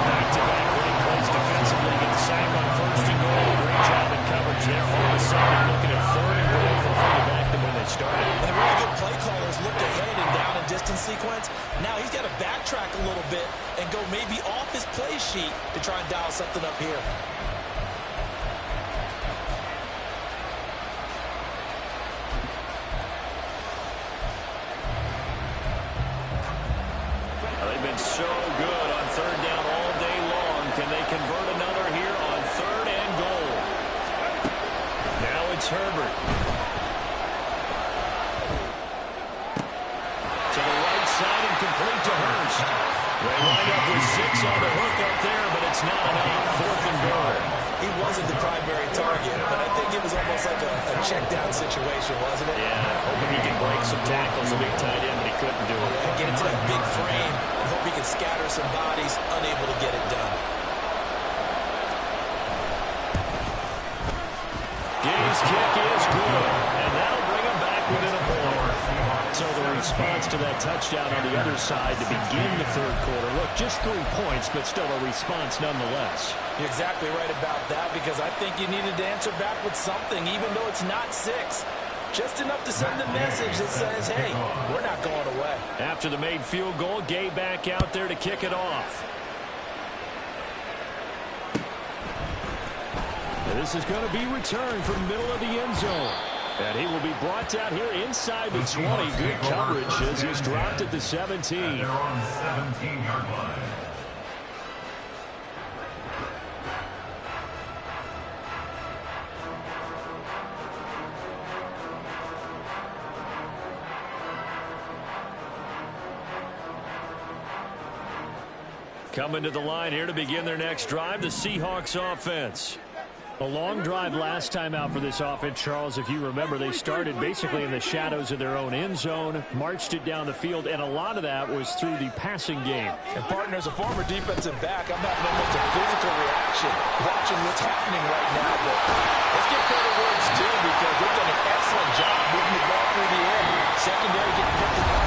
Back-to-back great plays defensively. Get the sack on 1st and goal. Great job in coverage there. All of a sudden, looking at 3rd and goal from further back than when they started. And the really good play callers looked ahead and down and distance sequence. Now he's got to backtrack a little bit and go maybe off his play sheet to try and dial something up here. They've been so good on 3rd down all day long. Can they convert another here on 3rd and goal? Now it's Herbert. To the right side and complete to Hurst. They wind up with 6 on the hook up there, but it's not enough. 4th and goal. He wasn't the primary target, but I think it was almost like a check-down situation, wasn't it? Yeah, hoping he can break some tackles, a big tight end, but he couldn't do it. Yeah, get into that big frame and hope he can scatter some bodies, unable to get it done. Gay's kick is good, and that'll bring him back within a point. So the response to that touchdown on the other side to begin the 3rd quarter. Look, just 3 points, but still a response nonetheless. You're exactly right about that because I think you needed to answer back with something, even though it's not 6. Just enough to send a message that says, hey, we're not going away. After the made field goal, Gay back out there to kick it off. And this is going to be returned from middle of the end zone. And he will be brought out here inside the 20. Good coverage as he's dropped at the 17. And they're on the 17-yard line. Coming to the line here to begin their next drive, the Seahawks offense. A long drive last time out for this offense, Charles. If you remember, they started basically in the shadows of their own end zone, marched it down the field, and a lot of that was through the passing game. And, partner, as a former defensive back, I'm having almost a physical reaction watching what's happening right now. But let's give credit where it's due because they've done an excellent job moving the ball through the air. Secondary getting picked up.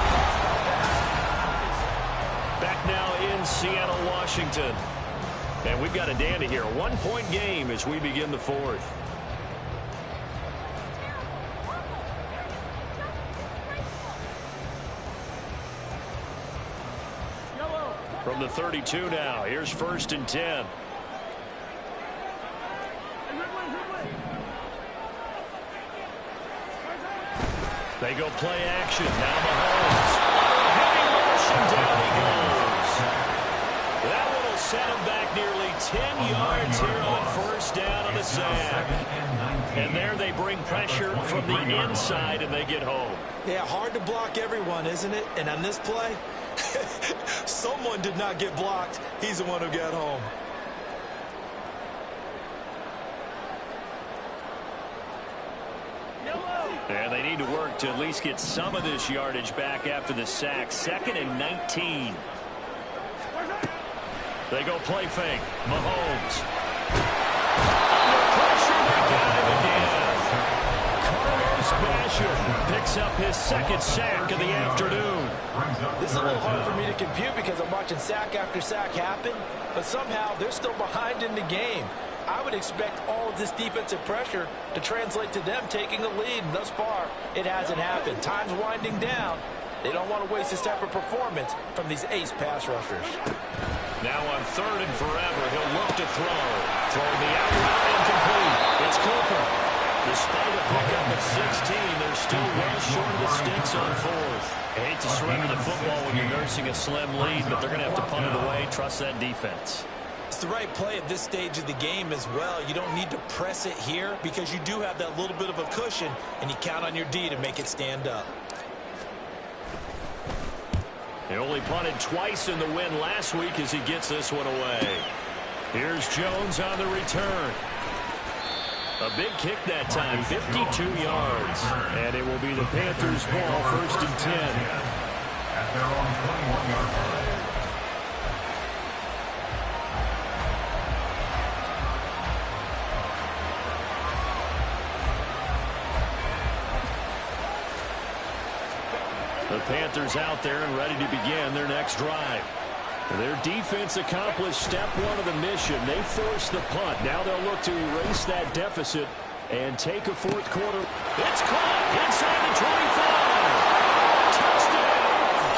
Back now in Seattle, Washington. And we've got a dandy here. A 1-point game as we begin the 4th. From the 32 now. Here's 1st and 10. They go play action. Now Mahomes. Heavy motion, down he goes. That one will set him back nearly 10 yards here on 1st down on the sack. And there they bring pressure from the inside and they get home. Yeah, hard to block everyone, isn't it? And on this play, someone did not get blocked. He's the one who got home. need to work to at least get some of this yardage back after the sack. 2nd and 19. They go play fake. Mahomes. Under pressure, they got him again. Carlos Basham picks up his 2nd sack of the afternoon. This is a little hard for me to compute because I'm watching sack after sack happen, but somehow they're still behind in the game. I would expect all of this defensive pressure to translate to them taking the lead, and thus far, it hasn't happened. Time's winding down. They don't want to waste this type of performance from these ace pass rushers. Now on 3rd and forever, he'll look to throw. Throwing the out route incomplete. It's Cooper. Despite a pickup at 16, they're still well short of the sticks on 4th. I hate to surrender the football when you're nursing a slim lead, but they're going to have to punt it away. Trust that defense. It's the right play at this stage of the game as well. You don't need to press it here because you do have that little bit of a cushion, and you count on your D to make it stand up. He only punted twice in the win last week as he gets this one away. Here's Jones on the return. A big kick that time, 52 yards. And it will be the Panthers' ball, 1st and 10. At their own 21-yard line. The Panthers out there and ready to begin their next drive. Their defense accomplished step 1 of the mission. They forced the punt. Now they'll look to erase that deficit and take a 4th quarter. It's caught inside the 25. Touchdown,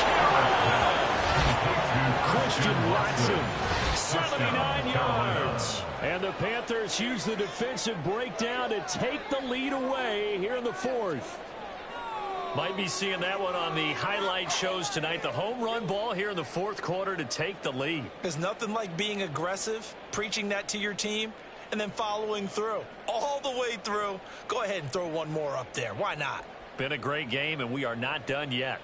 Carolina. Christian Watson, 79 yards. And the Panthers use the defensive breakdown to take the lead away here in the 4th. Might be seeing that one on the highlight shows tonight. The home run ball here in the 4th quarter to take the lead. There's nothing like being aggressive, preaching that to your team, and then following through. All the way through. Go ahead and throw one more up there. Why not? Been a great game, and we are not done yet.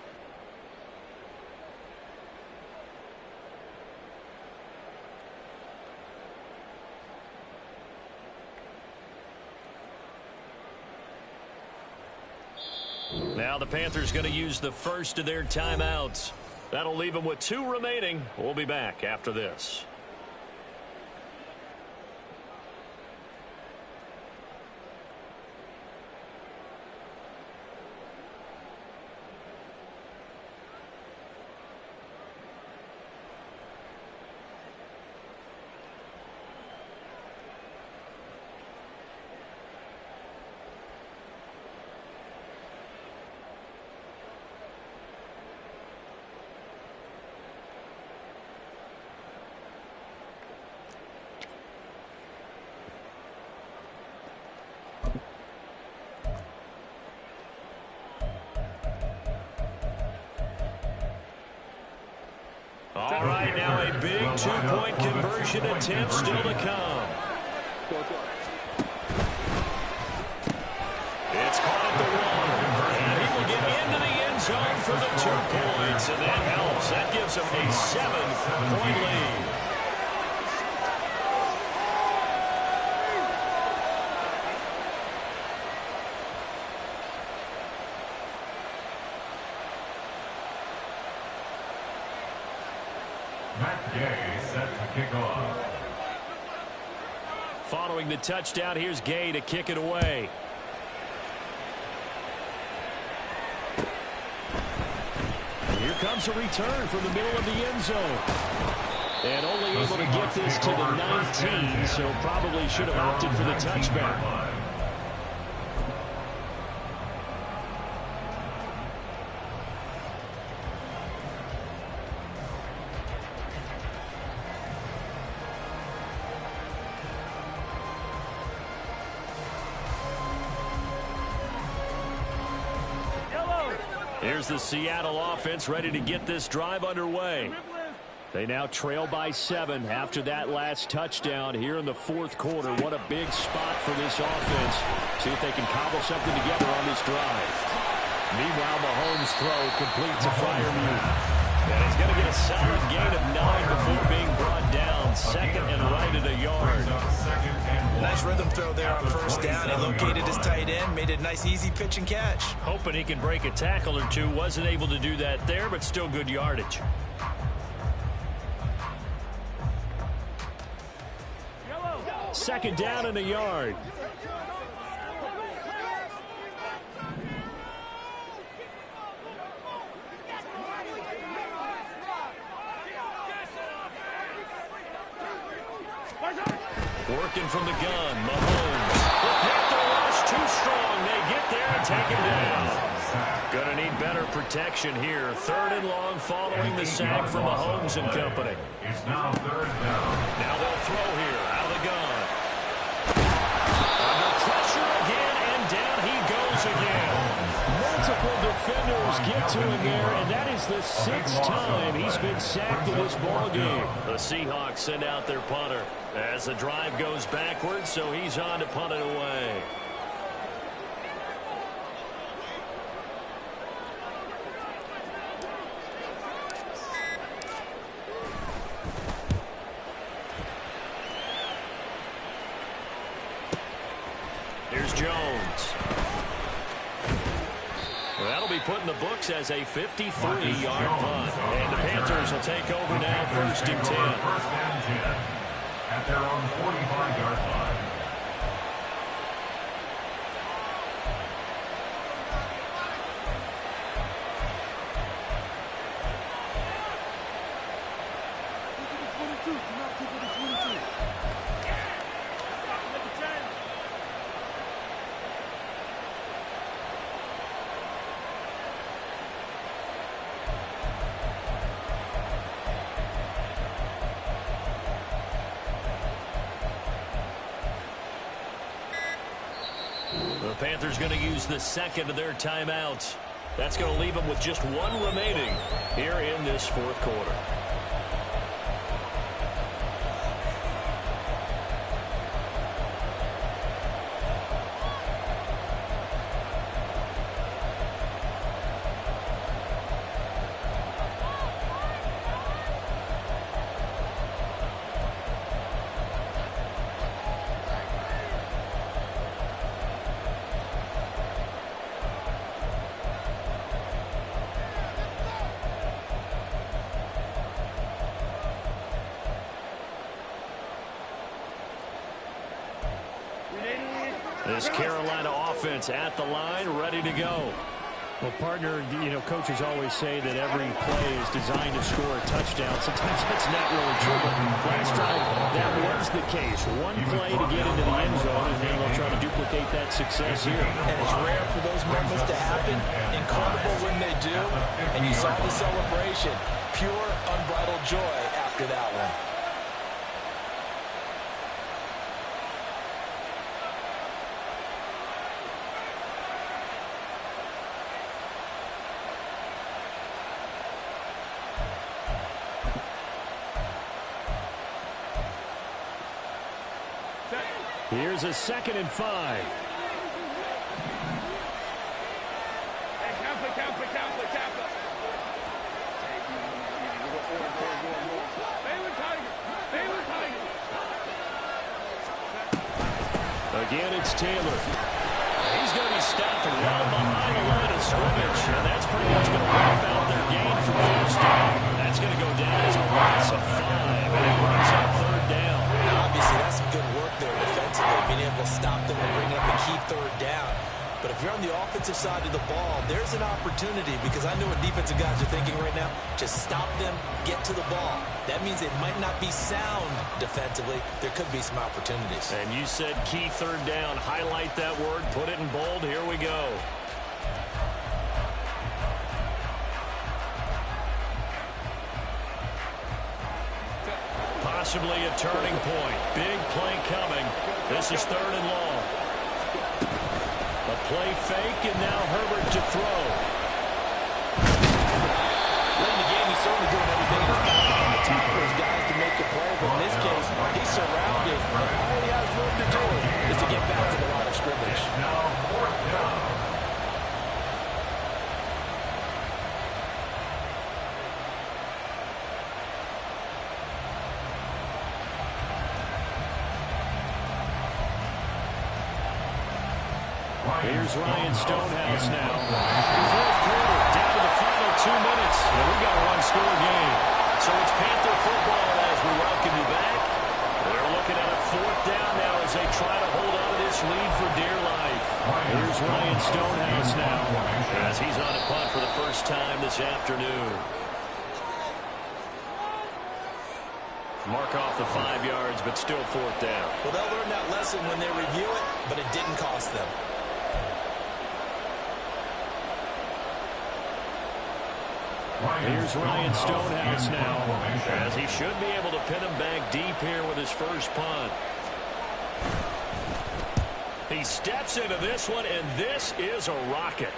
Now the Panthers going to use the first of their timeouts. That'll leave them with 2 remaining. We'll be back after this. All right, now a big 2-point conversion attempt still to come. It's caught at the 1, and he will get into the end zone for the 2 points, and that helps. That gives him a 7-point lead. Matt Gay set to kick off. Following the touchdown, here's Gay to kick it away. Here comes a return from the middle of the end zone. And only able to get this to the 19, so probably should have opted for the touchback. Here's the Seattle offense ready to get this drive underway. They now trail by 7 after that last touchdown here in the 4th quarter. What a big spot for this offense. See if they can cobble something together on this drive. Meanwhile, Mahomes' throw complete to Freiermuth. And he's going to get a solid gain of 9 before being brought down. Second and right at a yard. Nice rhythm throw there on first down. He located his tight end, made it a nice, easy pitch and catch. Hoping he can break a tackle or two. Wasn't able to do that there, but still good yardage. Second down and a yard. Working from the gun, Mahomes. The Panther rush too strong. They get there and take him down. Gonna need better protection here. Third and long following the sack from Mahomes and company. It's now third down. Now they'll throw here out of the gun. Under pressure again, and down he goes again. Multiple defenders get to him there, and that is the 6th time he's been sacked in this ballgame. The Seahawks send out their punter as the drive goes backwards, so he's on to punt it away. Here's Jones. Well, that'll be put in the books as a 53-yard punt. And the Panthers will take over now, 1st and 10. First and 10 at their own 45-yard line. The Panthers going to use the second of their timeouts. That's going to leave them with just 1 remaining here in this 4th quarter. This Carolina offense at the line, ready to go. Well, partner, coaches always say that every play is designed to score a touchdown. Sometimes that's not really true, but last time that was the case. One play to get into the end zone, and then they'll try to duplicate that success here. And it's rare for those moments to happen. Incredible when they do. And you saw the celebration. Pure, unbridled joy after that one. Here's a 2nd and 5. Again, it's Taylor. He's going to be stopped well behind the line of scrimmage, and that's pretty much going to wipe out their gain from first down. That's going to go down as a loss of 5, and it brings up 3rd down. Now, obviously, that's some good work there defensively, being able to stop them and bring up a key 3rd down. But if you're on the offensive side of the ball, there's an opportunity, because I know what defensive guys are thinking right now. Just stop them, get to the ball. That means it might not be sound defensively. There could be some opportunities. And you said key 3rd down. Highlight that word, put it in bold. Here we go. Possibly a turning point. Big play coming. This is 3rd and long. A play fake, and now Herbert to throw. Late in the game, he's certainly doing everything in his power on the top of those guys to make a play, but in this case, he's surrounded, and all he has room to do is to get back to the line of scrimmage. Now 4th down. Here's Ryan Stonehouse now. Fourth quarter, down to the final 2 minutes. And we got a one-score game. So it's Panther football as we welcome you back. They're looking at a fourth down now as they try to hold on to this lead for dear life. Here's Ryan Stonehouse now as he's on a punt for the first time this afternoon. Mark off the 5 yards, but still fourth down. Well, they'll learn that lesson when they review it, but it didn't cost them. Here's Ryan Stonehouse now as he should be able to pin him back deep here with his first punt. He steps into this one, and this is a rocket.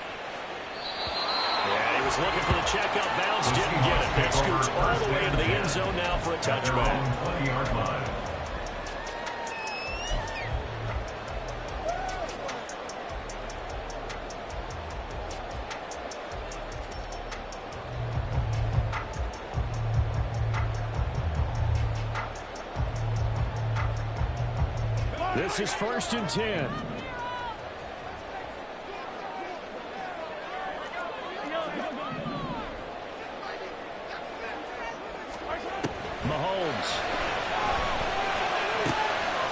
Yeah, he was looking for the checkout bounce, didn't get it. That scoots all the way into the end zone now for a touchback. 20-yard line. This is 1st and 10. Mahomes.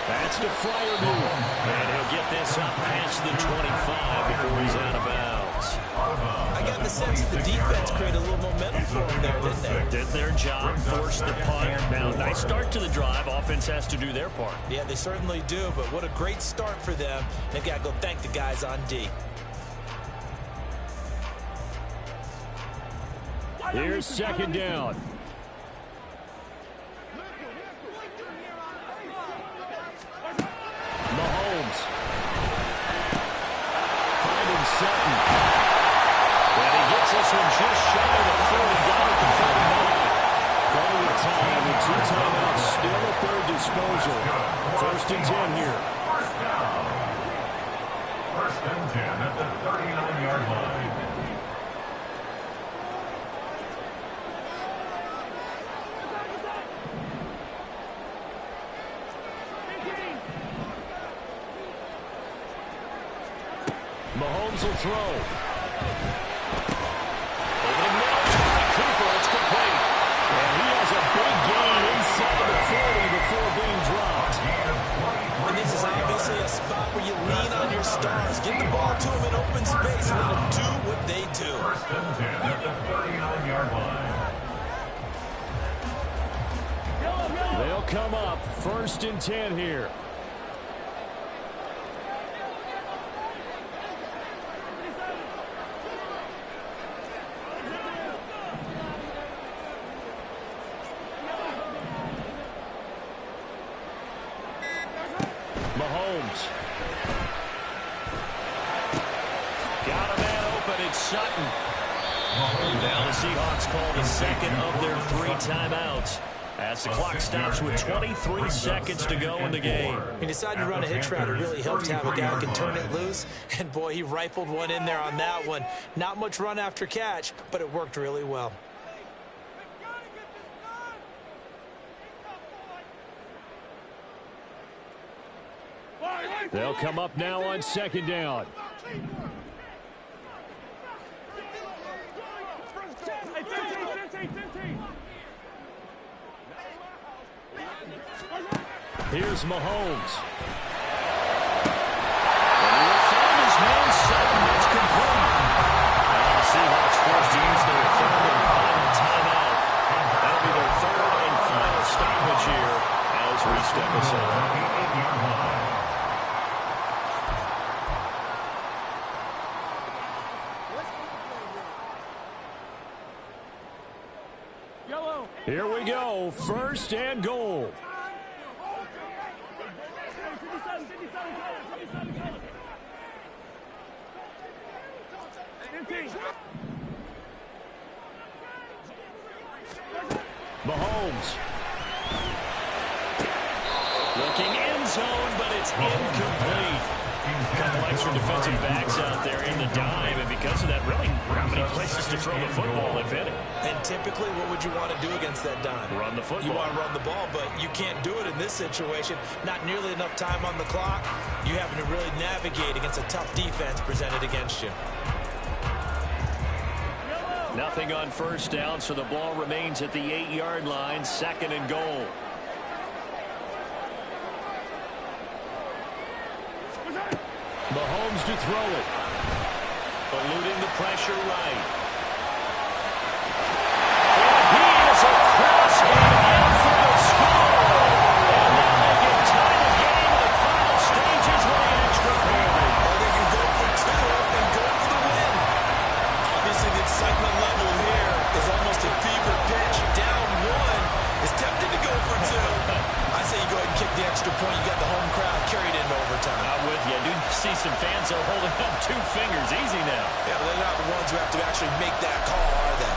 That's the flyer move. And he'll get this up past the 25 before he's out of bounds. I got the sense the defense created a little momentum for them there, didn't they? Did their job, forced the punt. Now, nice start to the drive. Offense has to do their part. Yeah, they certainly do, but what a great start for them. They've got to go thank the guys on D. Here's 2nd down. Mahomes. Finding Sutton. And he gets this one just shy of the 40, down at the 39. Plenty of time and 2 timeouts, still a third disposal. 1st and 10 here. First and 10 at the 39-yard line. Mahomes will throw. Over the middle to Cooper. It's complete. And he has a big gain inside the 40 before being dropped. And this is obviously a spot where you lean on your stars. Get the ball to them in open space and let them do what they do. First and 10 at the 39-yard line. They'll come up 1st and 10 here. Mahomes. Got a man open. It's Sutton. Now the Seahawks call the second of their 3 timeouts as the clock stops with 23 seconds to go in the game. He decided to run a hitch route. It really helped to have a guy who can turn it loose. And, boy, he rifled one in there on that one. Not much run after catch, but it worked really well. They'll come up now on 2nd down. Here's Mahomes. And he will find his man Sutton. That's complete. Now the Seahawks forced to use their 3rd and final timeout. That'll be their 3rd and final stoppage here as we step aside. Here we go, 1st and goal. Mahomes. Looking end zone, but it's incomplete. A couple extra defensive backs out there in the dime, and because of that, really How many places to throw the football, if any? And typically, what would you want to do against that dime? Run the football. You want to run the ball, but you can't do it in this situation. Not nearly enough time on the clock. You having to really navigate against a tough defense presented against you. Nothing on first down, so the ball remains at the 8-yard line, 2nd and goal. Mahomes to throw it. Eluding the pressure right. And he is across and in for the score. And now they get tied again in the final stages with the extra point. Or they can go for 2 and go for the win. Obviously, the excitement level here is almost a fever pitch. Down 1 is tempted to go for 2. I say you go ahead and kick the extra point. You got the home crowd carried into overtime. I'm with you. I do see some fans are holding up 2 fingers. Easy now. Yeah, but they're not the ones who have to actually make that call, are they?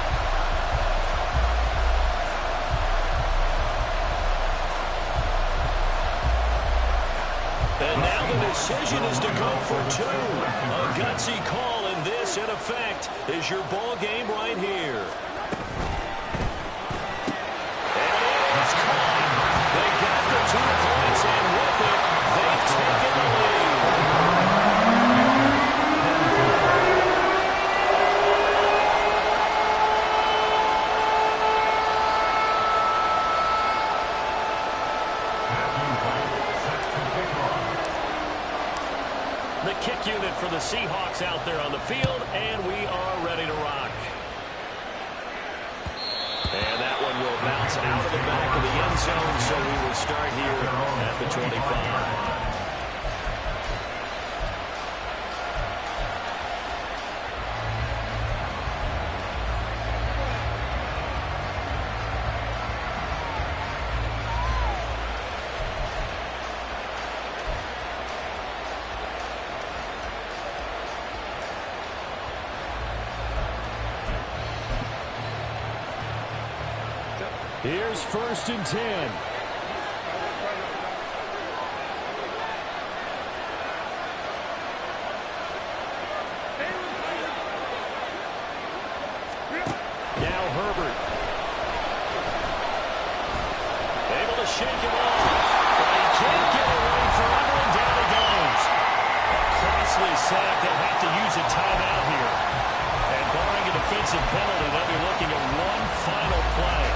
And now the decision is to go for 2. A gutsy call, and this, in effect, is your ball game right here. And it's caught. They got the 2 points, and with it, they've taken the lead. The kick unit for the Seahawks out there on the field, and we are ready to rock. And that one will bounce out of the back of the end zone, so we will start here at the 25. Here's 1st and 10. Now Herbert. Able to shake him off. But he can't get away from under, and down he goes. A costly sack. They'll have to use a timeout here. And barring a defensive penalty, they'll be looking at one final play.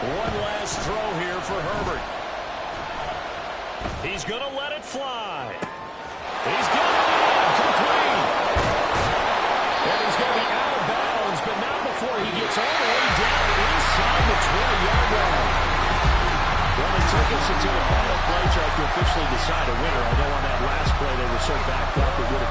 One last throw here for Herbert. He's going to let it fly. He's got it in, complete. And he's going to be out of bounds, but not before he gets all the way down inside the 20-yard line. Well, it took us until the final play chart to officially decide a winner, although on that last play they were so backed up it would have